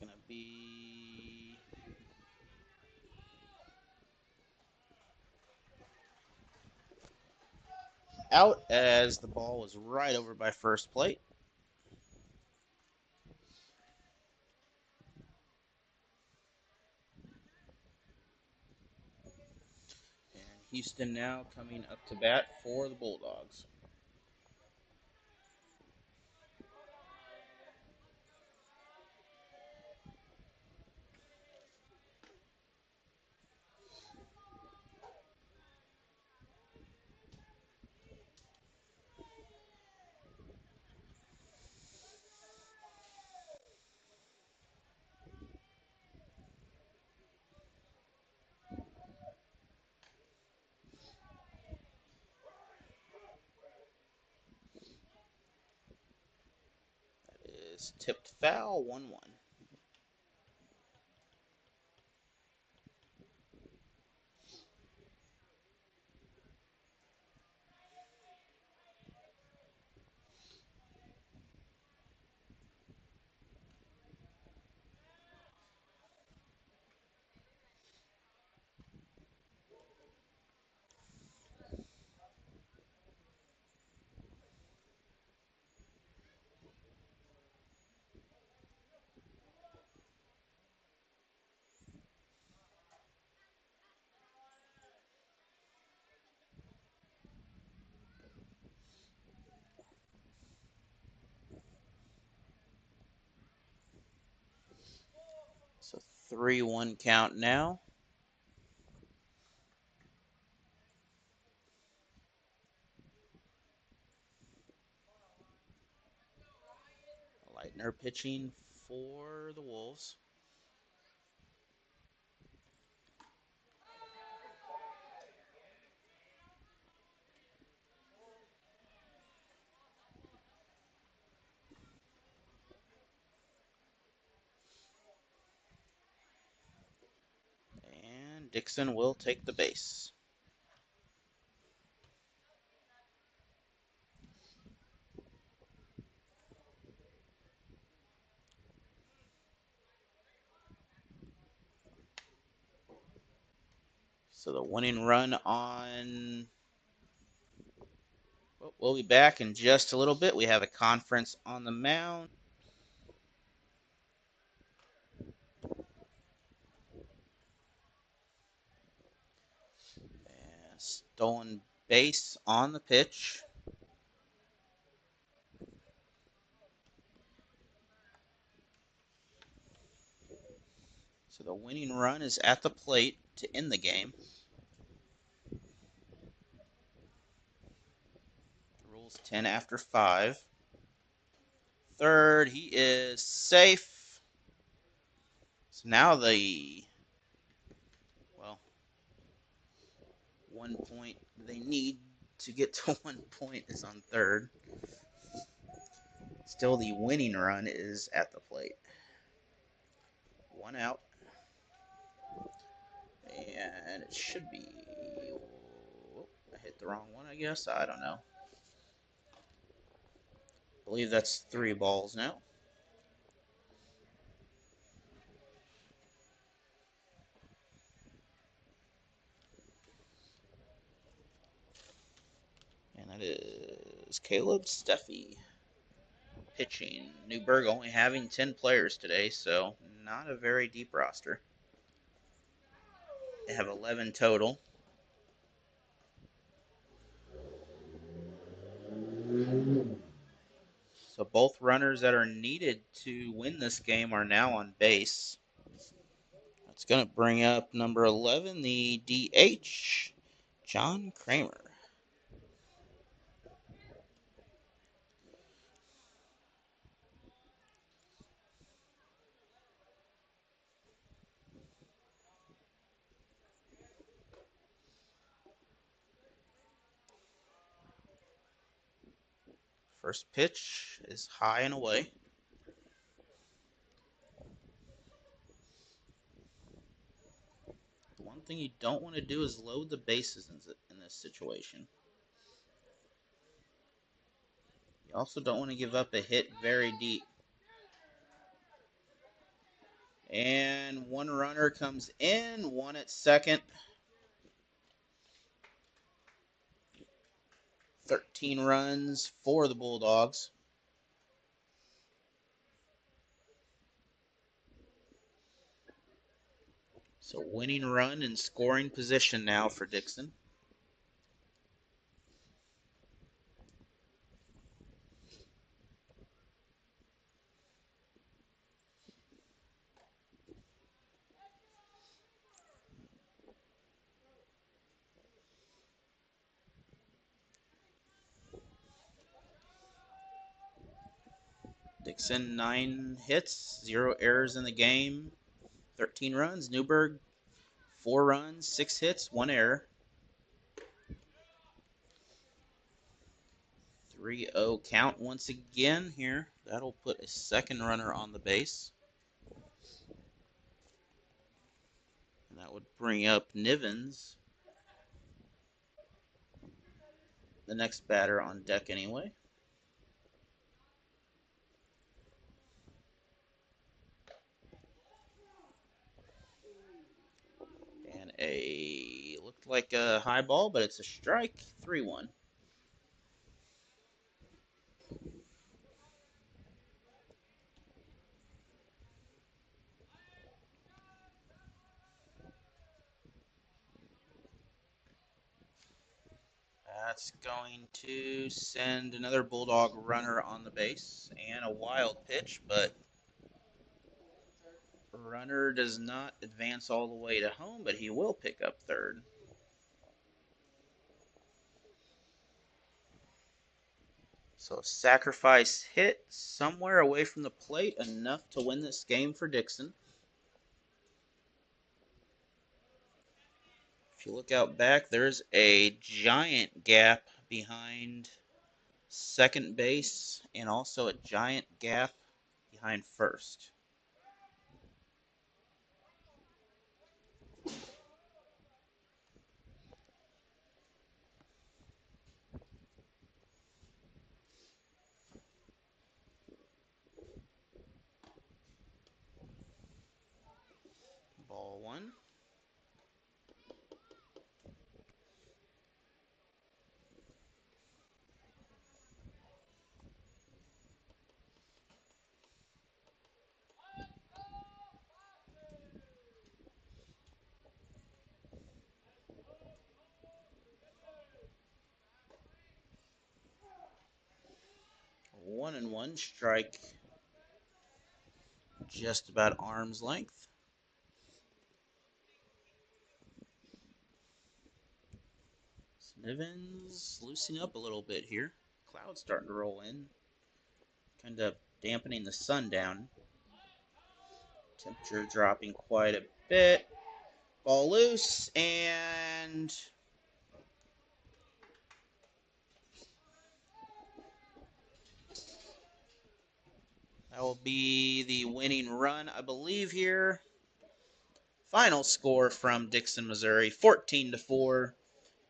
going to be out as the ball was right over by first plate. And Houston now coming up to bat for the Bulldogs. Is tipped foul, 1-1. So 3-1 count now. Leitner pitching for the Wolves. And Dixon will take the base. So the winning run on... We'll be back in just a little bit. We have a conference on the mound. And stolen base on the pitch. So the winning run is at the plate to end the game. The rule's 10 after 5. Third, he is safe. So now the, well, 1 point they need to get to 1 point is on third. Still, the winning run is at the plate. 1 out. And it should be... Oh, I hit the wrong one, I guess. I don't know. I believe that's 3 balls now. And that is Caleb Steffi pitching. Newburgh only having 10 players today, so not a very deep roster. They have 11 total. So both runners that are needed to win this game are now on base. That's going to bring up number 11, the DH, John Kramer. First pitch is high and away. The one thing you don't want to do is load the bases in this situation. You also don't want to give up a hit very deep. And one runner comes in, one at second. 13 runs for the Bulldogs. So winning run and scoring position now for Dixon. Dixon, 9 hits, 0 errors in the game, 13 runs. Newberg, 4 runs, 6 hits, 1 error. 3-0 count once again here. That'll put a second runner on the base. And that would bring up Nivens, the next batter on deck anyway. And looked like a high ball, but it's a strike. 3-1. That's going to send another Bulldog runner on the base and a wild pitch, but runner does not advance all the way to home, but he will pick up third. So sacrifice hit somewhere away from the plate, enough to win this game for Dixon. If you look out back, there's a giant gap behind second base and also a giant gap behind first. Ball one. One and one, strike just about arm's length. Nivens loosening up a little bit here. Clouds starting to roll in, kind of dampening the sun down. Temperature dropping quite a bit. Ball loose, and that will be the winning run, I believe, here. Final score from Dixon, Missouri, 14-4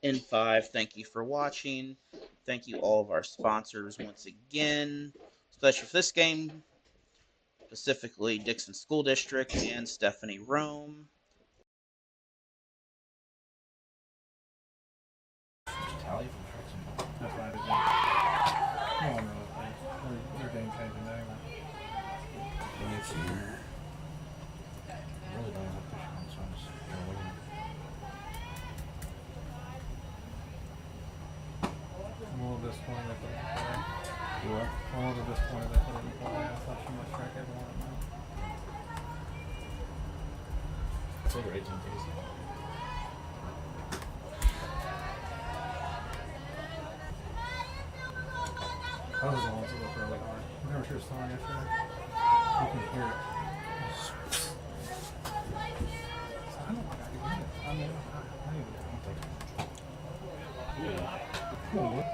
in 5. Thank you for watching. Thank you all of our sponsors once again, especially for this game, specifically Dixon School District and Stephanie Rome. Tally from Trucks. That's why I did that. No one really plays. They're game changing anyway. Next year. I really don't have fish on, so I'm just gonna win. I'm a little disappointed they put it in play. You what? I'm a little disappointed they put it in play. I thought she might strike everyone at mine. It's over 18 days. That was the one that looked really hard. Remember she was throwing yesterday? You can hear it. I don't think I can get it. I mean, I don't think Come on, boy.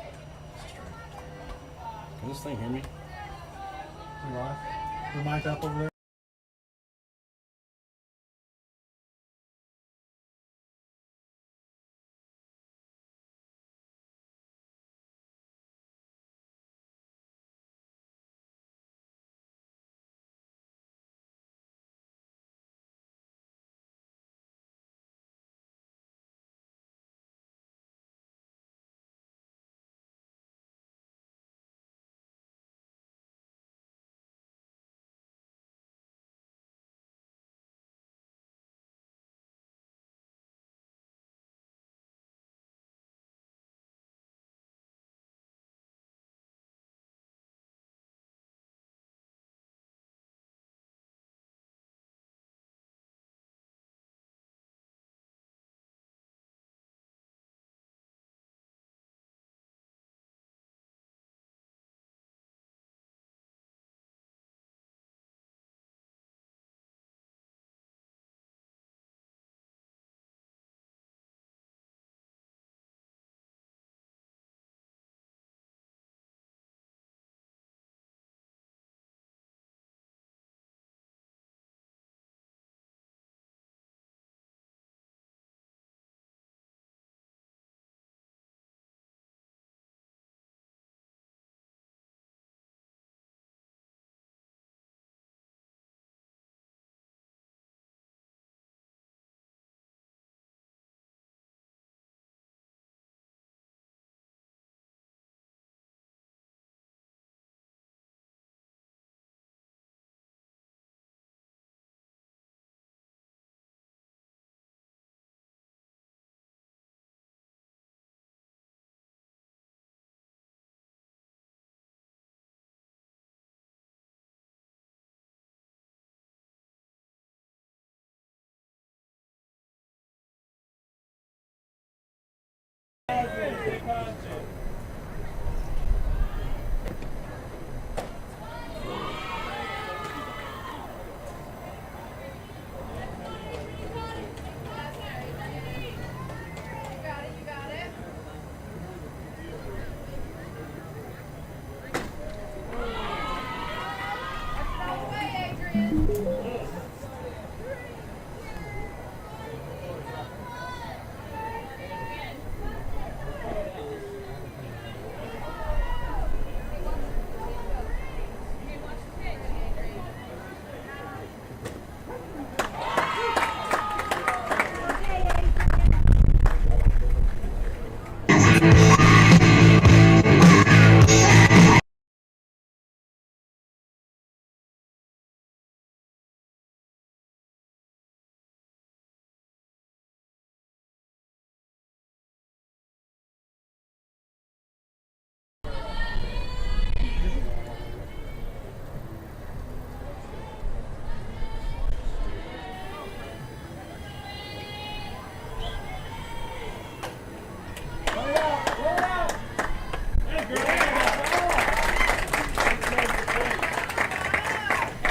Can this thing hear me? You live? Your mic up over there?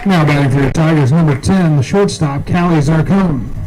Now batting for the Tigers, number 10, the shortstop, Callie Zarcone.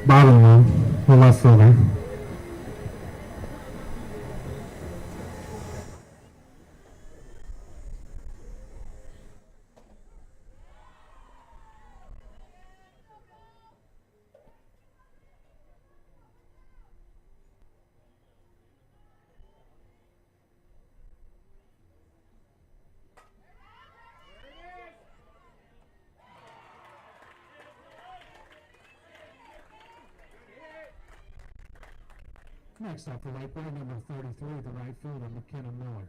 Bottom one, the left fielder. Next up for Lakeway, number 33, the right fielder, McKenna Miller.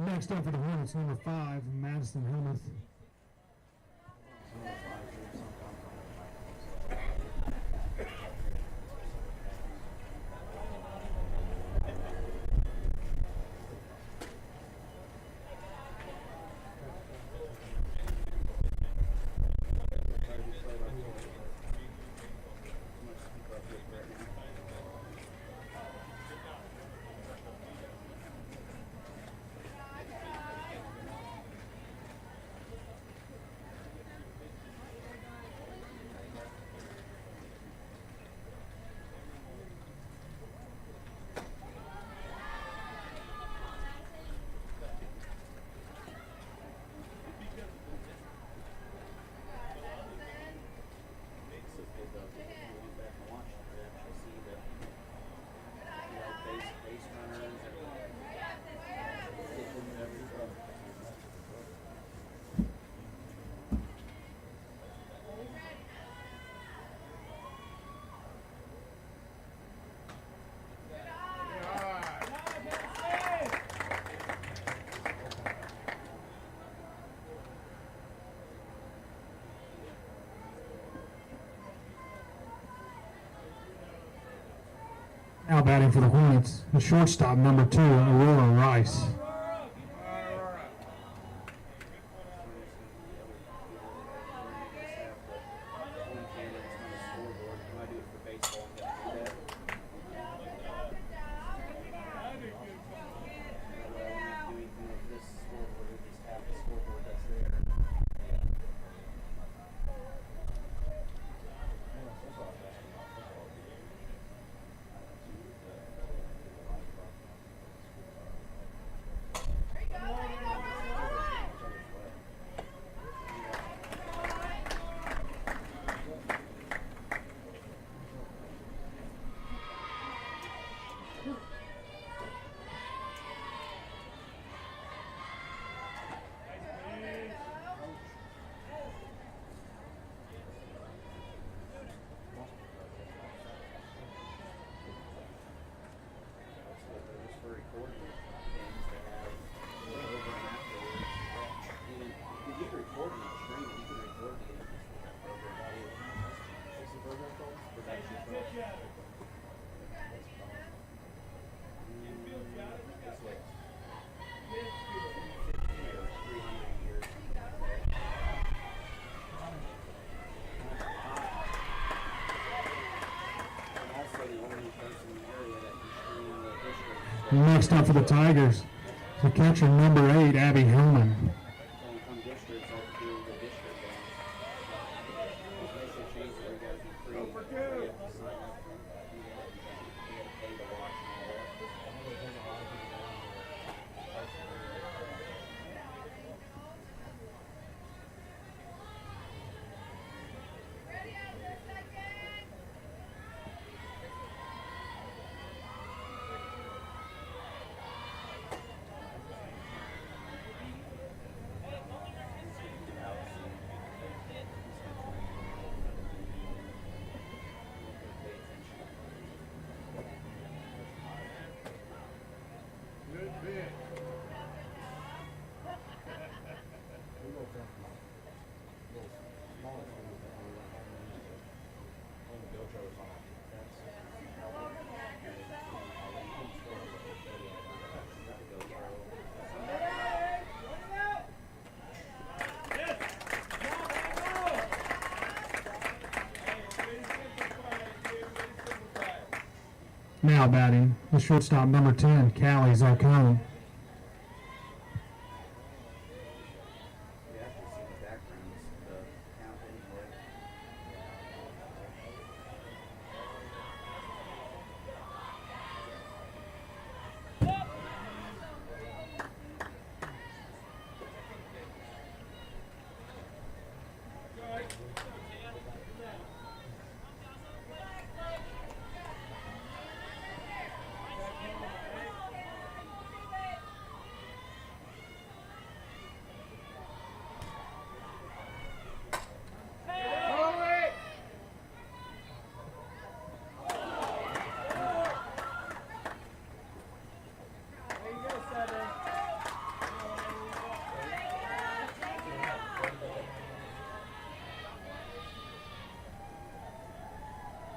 Next up for the Hornets, number 5, Madison Helmuth. Now batting for the Hornets, the shortstop, number 2, Aurora Rice. Next up for the Tigers, the catcher, number 8, Abby Hillman. Now batting, the shortstop, number 10, Callie Zarcone.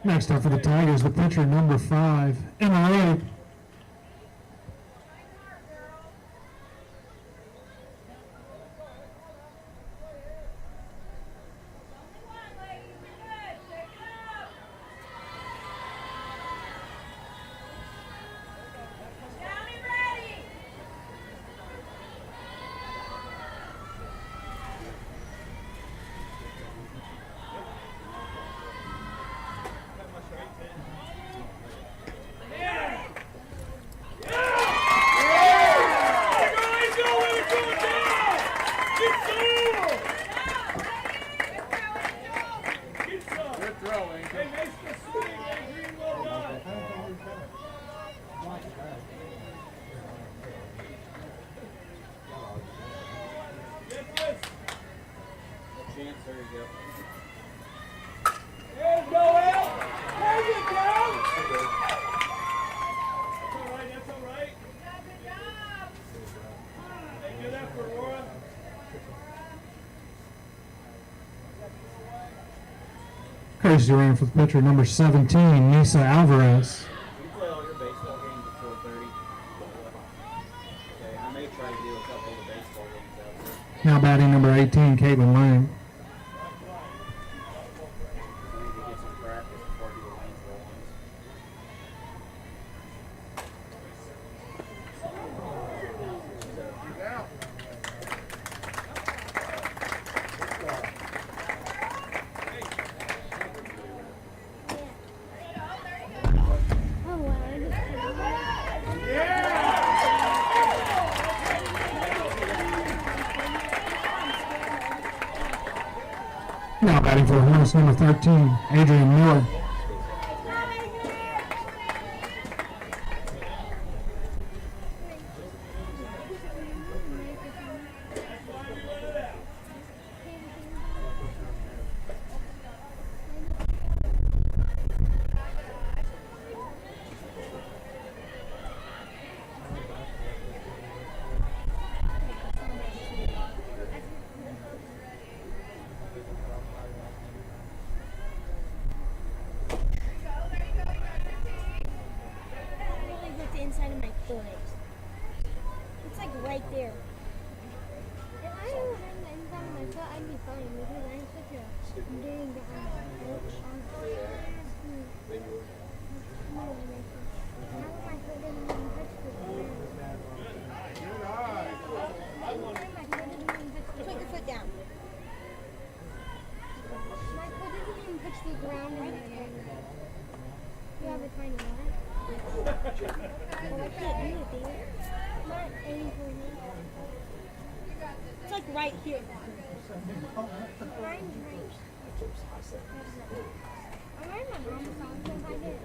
Next up for the Tigers, the pitcher number 5, MLA. Courtesy running for the pitcher number 17, Nisa Alvarez. You play all your baseball games at 4:30. Okay, I may try to do a couple of baseball games out there. Now batting number 18, Caitlin Lang. I need to get some practice before I do the Waynesville ones. Now batting for the Hornets, number 13, Adrian Miller. The inside of my foot. It's like right there. If I don't have the inside of my foot, I'd be fine because I'm such a big Put your foot down. My foot doesn't even touch the ground in my area. You have a tiny one. Well, I can't do it, dude. Not ankle. It's like right here. Mine's right. I'm wearing my mom's socks if I get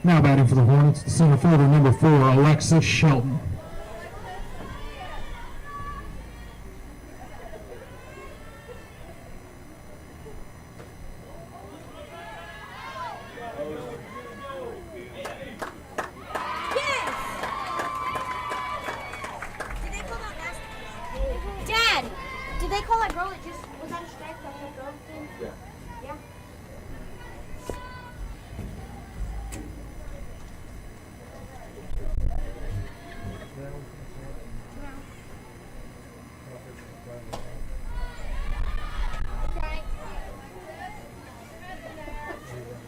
Now batting for the Hornets, the center fielder number 4, Alexis Shelton. Dad, did they call that girl that just was that a strike that that girl thing? Yeah. Yeah.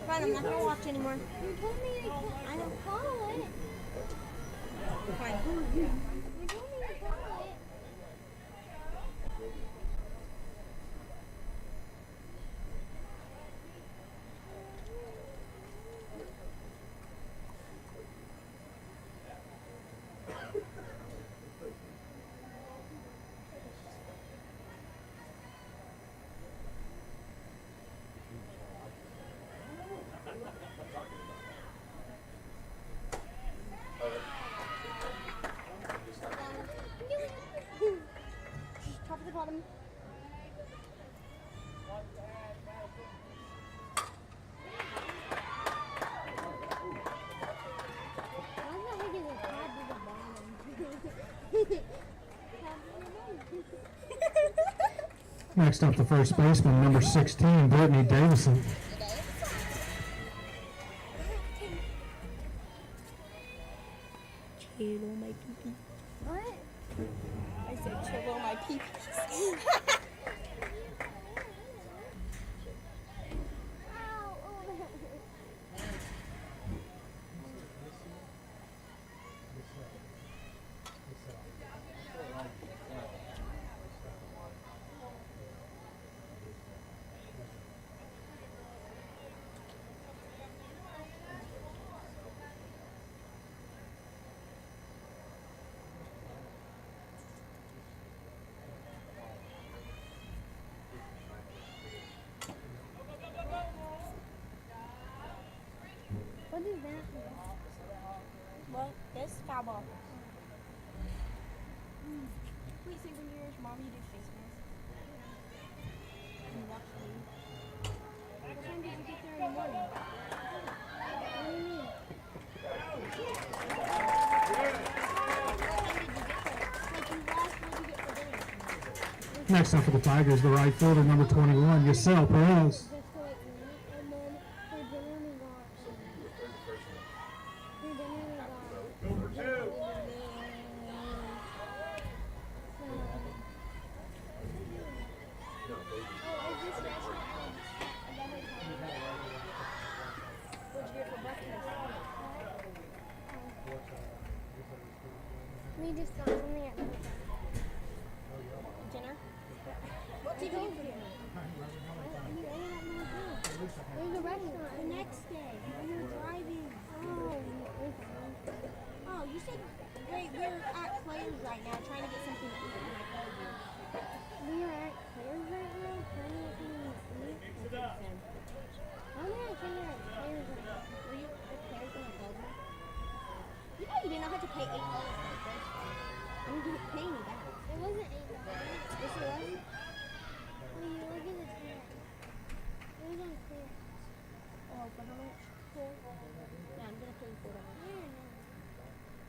Fine, I'm not gonna watch anymore. You told me I don't call it. Fine. You told me to call it. Next up, the first baseman, number 16, Brittany Davison. Chill on my pee-pee. What? I said chill on my pee-pee. What is that? Well, this foul ball. Wait, so when you're mom, you do face masks? And you watch TV? What time did you get there in the morning? What do you mean? Next up for the Tigers, the right fielder, number 21, Yasel Perez. We just got something at the hotel. Dinner? What did you do? There's a restaurant. The next day. We were driving. Oh, you said, wait, we're at Claire's right now trying to get something to eat. And I called you. We are at Claire's right now trying to get something to eat? Why did I say you're at Claire's right now? Were you at Claire's when I called you? You know you did not have to pay $8 for the first time. You didn't pay me back. It wasn't $8. Yes, it was. Well, you look at the tag. It was on clear. Oh, for how much? $4. Yeah, I'm gonna pay you $4. Yeah, no.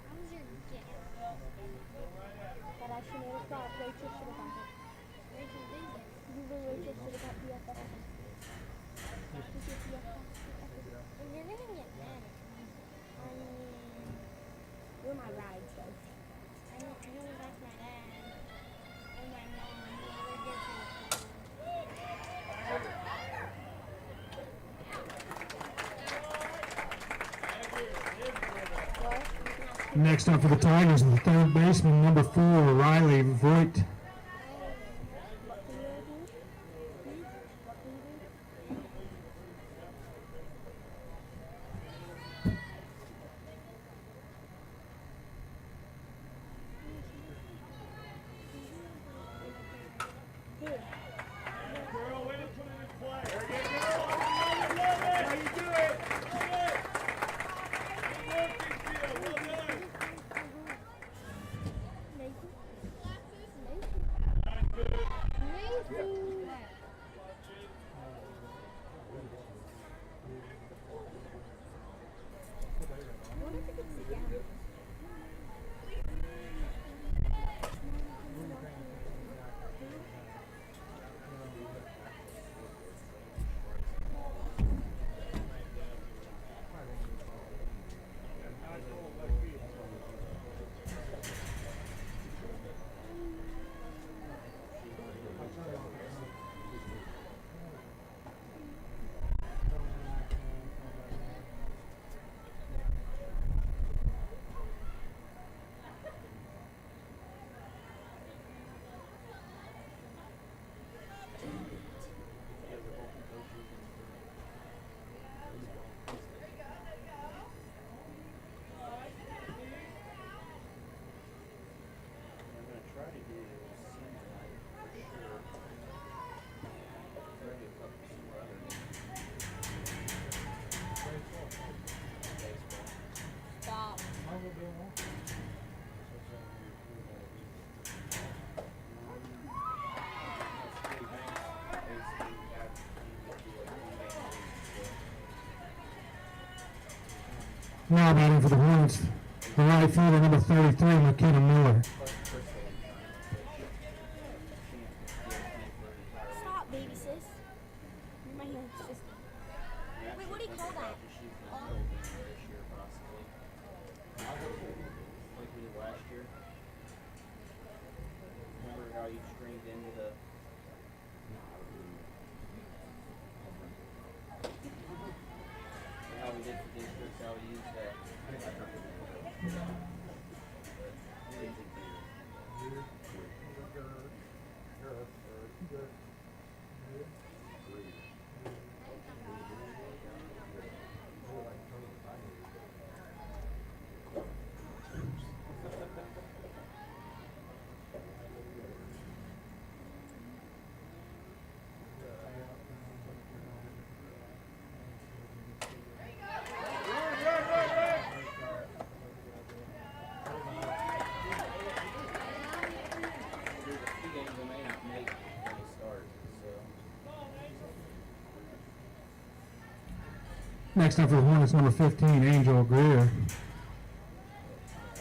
How was your gift? That I should have got. Rachel should have got it. Rachel did it. Rachel should have got BFF. And you're gonna get mad at me. I mean, you're my ride, so. I know that's my dad. And my mom. Whoever gets it. Next up for the Tigers, the third baseman, number 4, Riley Voigt. Now batting for the Hornets, the right fielder, number 33, McKenna Miller. I know, it's just. We Wait, what do you call that? Practice shoot for the whole game this year, possibly. Like we did last year. Remember how you streamed into the. How we did for districts, how we used that. There's a few games I may not make when they start, so. Next up for the Hornets, number 15, Angel Greer. I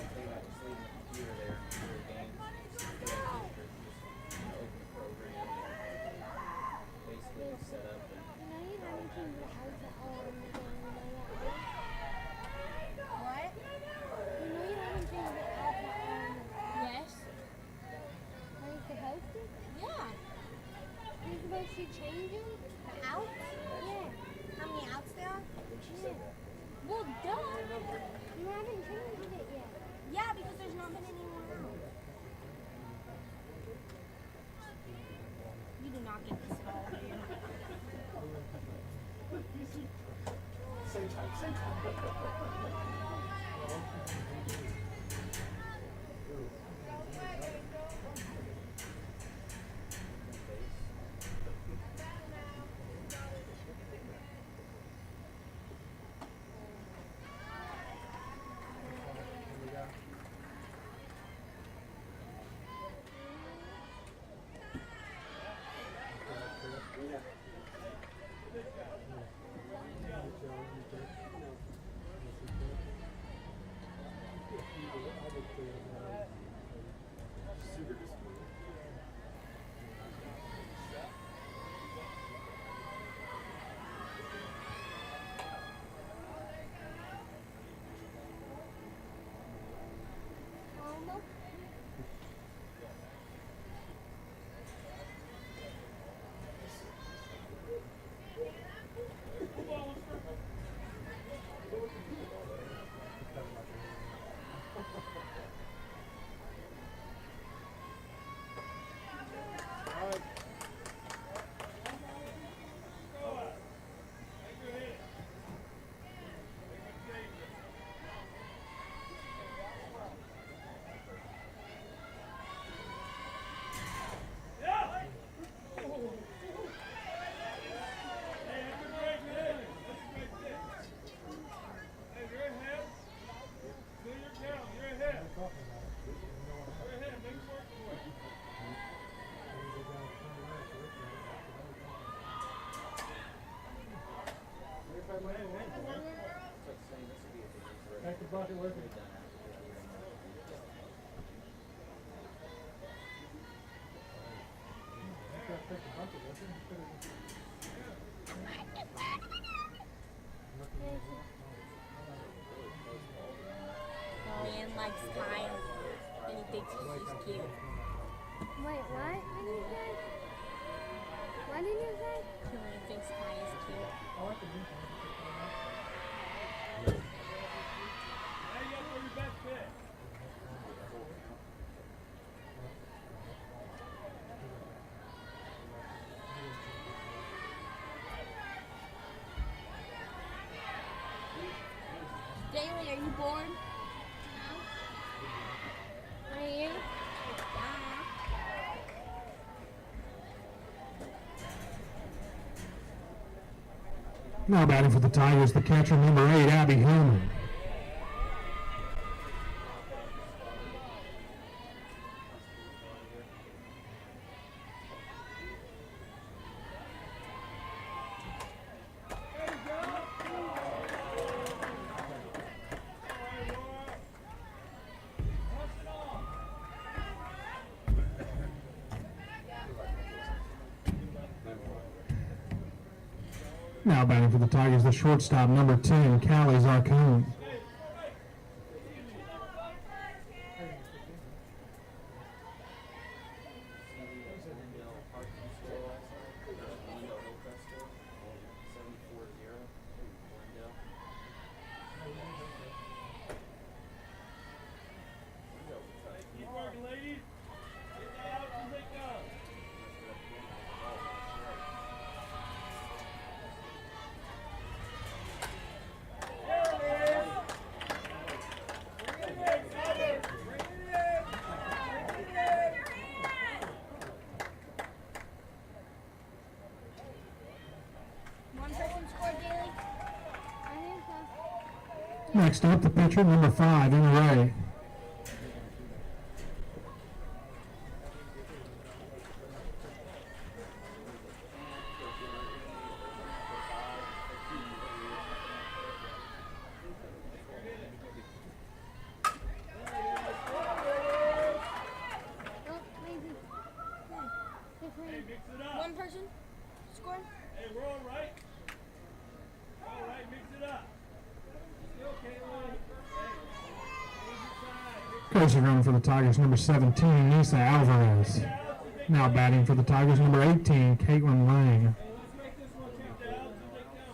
think I just leave the computer there for the games. Just open the program and basically set up and. You know you don't need to out the arm again, you know that? What? You know you haven't changed the out the arm. Yes. Are you supposed to? Yeah. You're supposed to change them? The outs? Yeah. How many outs there are? Yeah. Well, duh. You haven't changed it yet. Yeah, because there's not been any more outs. You do not get this ball, dude. Take the bucket with you. Man likes Kyle, and he thinks she's cute. Wait, what did you say? What did you say? He thinks Kyle's cute. Daily, are you bored? Are you? Now batting for the Tigers, the catcher, number 8, Abby Hillman. Now batting for the Tigers, the shortstop, number 10, Callie Zarcone. Glendale Parking School, Glendale Hillcrest School, 74-0, Glendale. Keep working, ladies. Get that out as they come. One person scored, Daly? I think so. Next up, the pitcher, number 5, Emma Ray. Oh, maybe. Mix it up. One person scored? Hey, we're all right. All right, mix it up. Still, Caitlin. Hey, change your side. Coaching running for the Tigers, number 17, Nisa Alvarez. Now batting for the Tigers, number 18, Caitlin Lang. Hey, let's make this one count down as they come.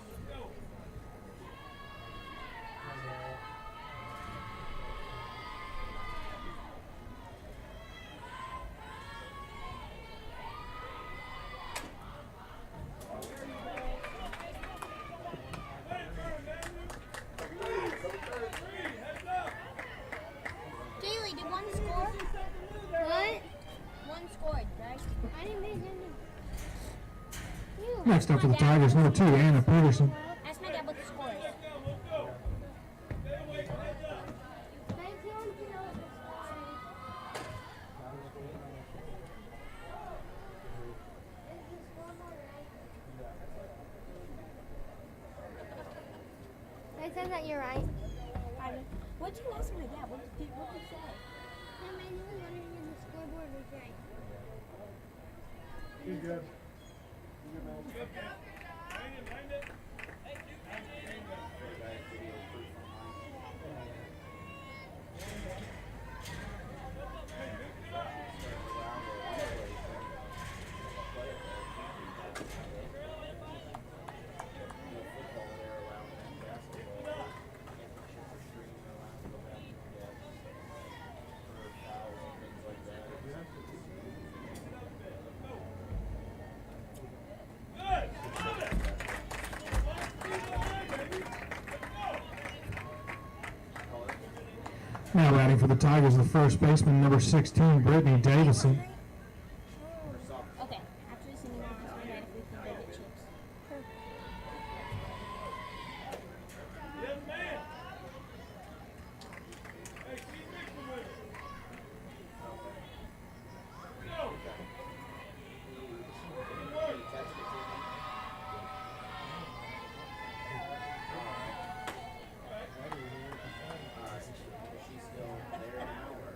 Let's go. Daly, did one score? What? One scored, right? I didn't pay attention. You. Next up for the Tigers, number 2, Anna Peterson. Ask my dad what the score is. Let's go. Stay away. Heads up. Thank you. It says that you're right. What did you ask my dad? What did you say? I'm manually wondering if the scoreboard was right. He's good. Bang it, bang it. Now batting for the Tigers, the first baseman, number 16, Brittany Davison. Okay. After this, I'm going to ask my dad if we can go get chips. Yes, ma'am. Hey, keep mixing with it. Go. Good work. She's still there now, or?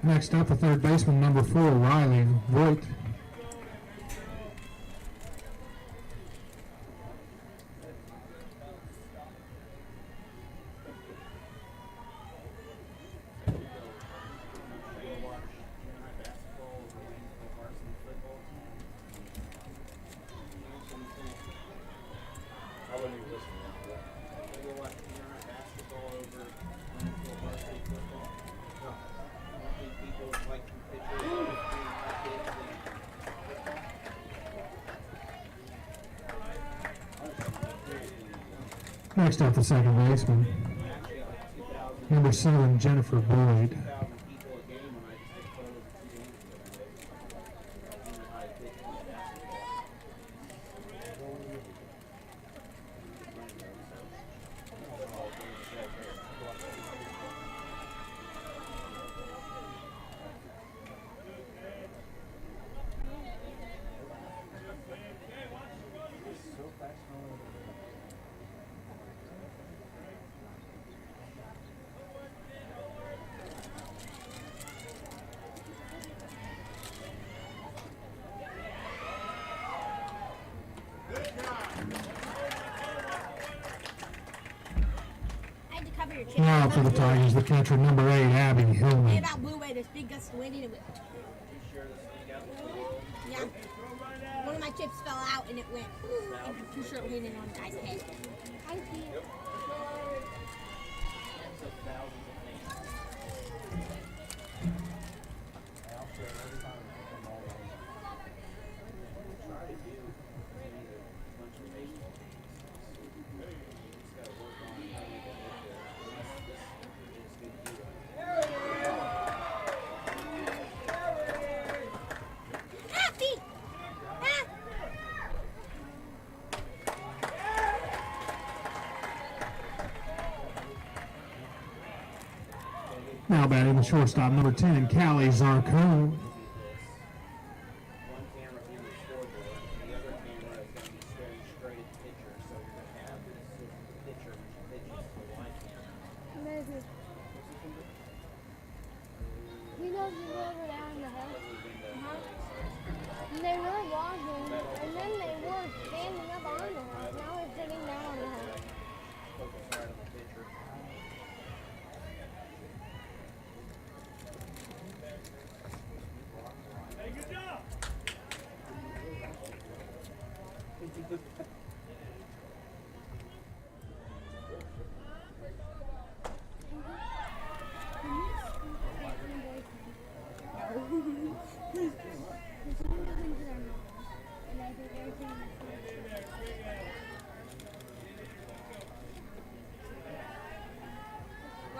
Next up, the third baseman, number 4, Riley Voigt. I wouldn't even listen to that. You watch junior high basketball over Landfill varsity football. Not many people like to pitch over junior high kids Next up, the second baseman, and actually like 2,000 number 7, Jennifer Boyd. 2,000 people a game when I just took photos of 2 games ago. Junior high kids playing basketball. I had to cover your chin. Now for the Tigers, the catcher, number 8, Abby It Hillman. about blew away this big gust of wind and it went. Yeah. One of my chips fell out and it went. And I'm pretty sure it landed on the guy's head. I see it. Ah, feet! Ah! Now batting the shortstop, number 10, Callie Zarco. One camera being the scoreboard, and the other camera is going to be staring straight at the pitcher, so you're going to have the pitcher when she pitches the wide camera. You know you go over there in the house? They were walking, and then they were standing up on the house. Now they're sitting down on the house. Focus right on the pitcher. Hey, good job.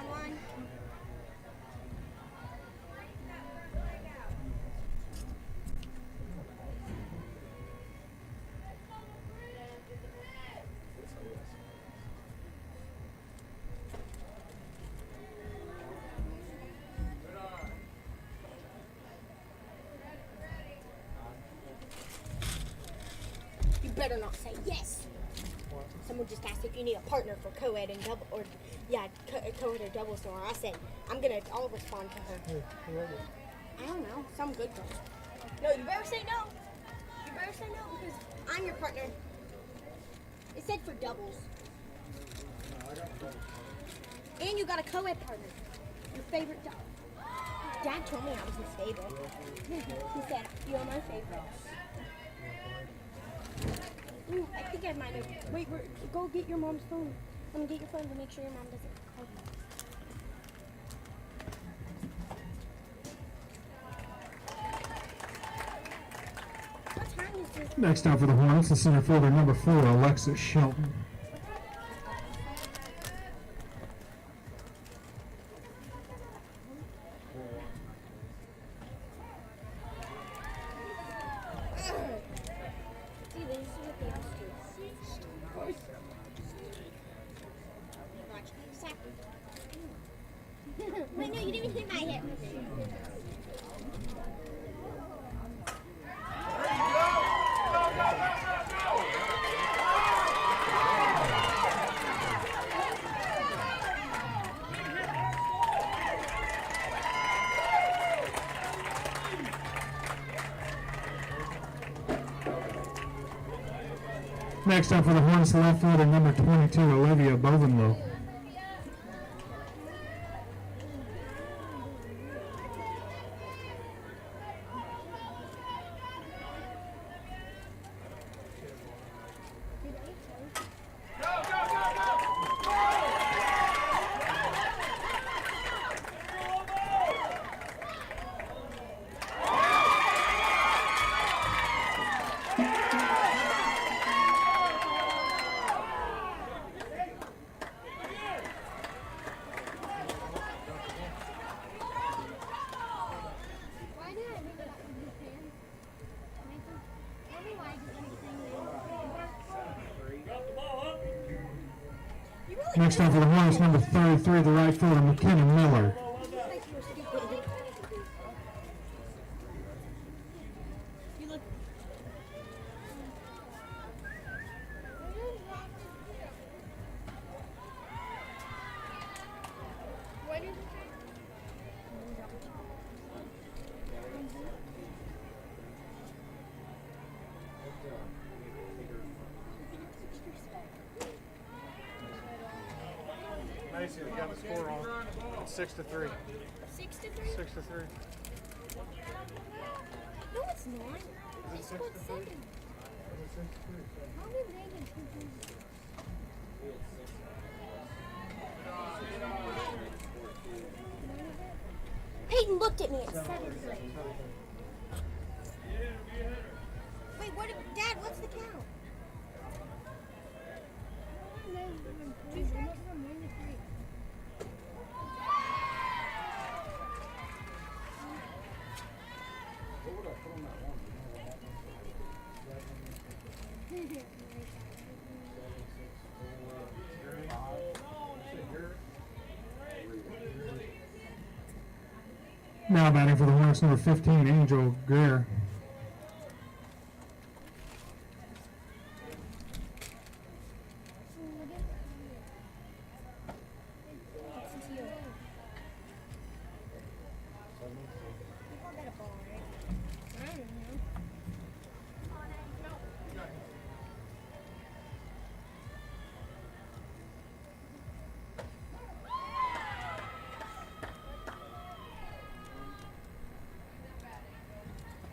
One. You better not say yes. Someone just asked if you need a partner for co-ed and double, or co-ed or double snore. I said I'll respond to her. I don't know, some good girl. No, you better say no. You better say no because I'm your partner. It said for doubles. And you got a co-ed partner. Your favorite dog. Dad told me I was his favorite. He said, you're my favorite. Ooh, I think I might have. Wait, go get your mom's phone. I'm gonna get your phone to make sure your mom doesn't call you. What time is this? Next out for the Hornets, the center fielder, number 4, Alexis Shelton. See, this is what they used to. Watch. Stop. Wait, no, you didn't even hit my hip. Next up for the Hornets, left fielder number 22, Olivia Bovenlow. Why did I think that would be fan? Maybe why I did anything Drop the ball up. Next up for the Hornets, number 33, the right fielder, McKenna Miller. You look. What did you say? Macy, you got the score on. It's 6-3. 6-3? 6-3. No, it's not. They scored 7. How did they get 2 points? Peyton looked at me at 7-3. Wait, what? Dad, what's the count? 2 strikes from 1 to 3. Now batting for the Hornets, number 15, Angel Greer.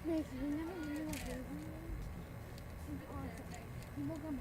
Nice, you never knew what they were. It's awesome. People come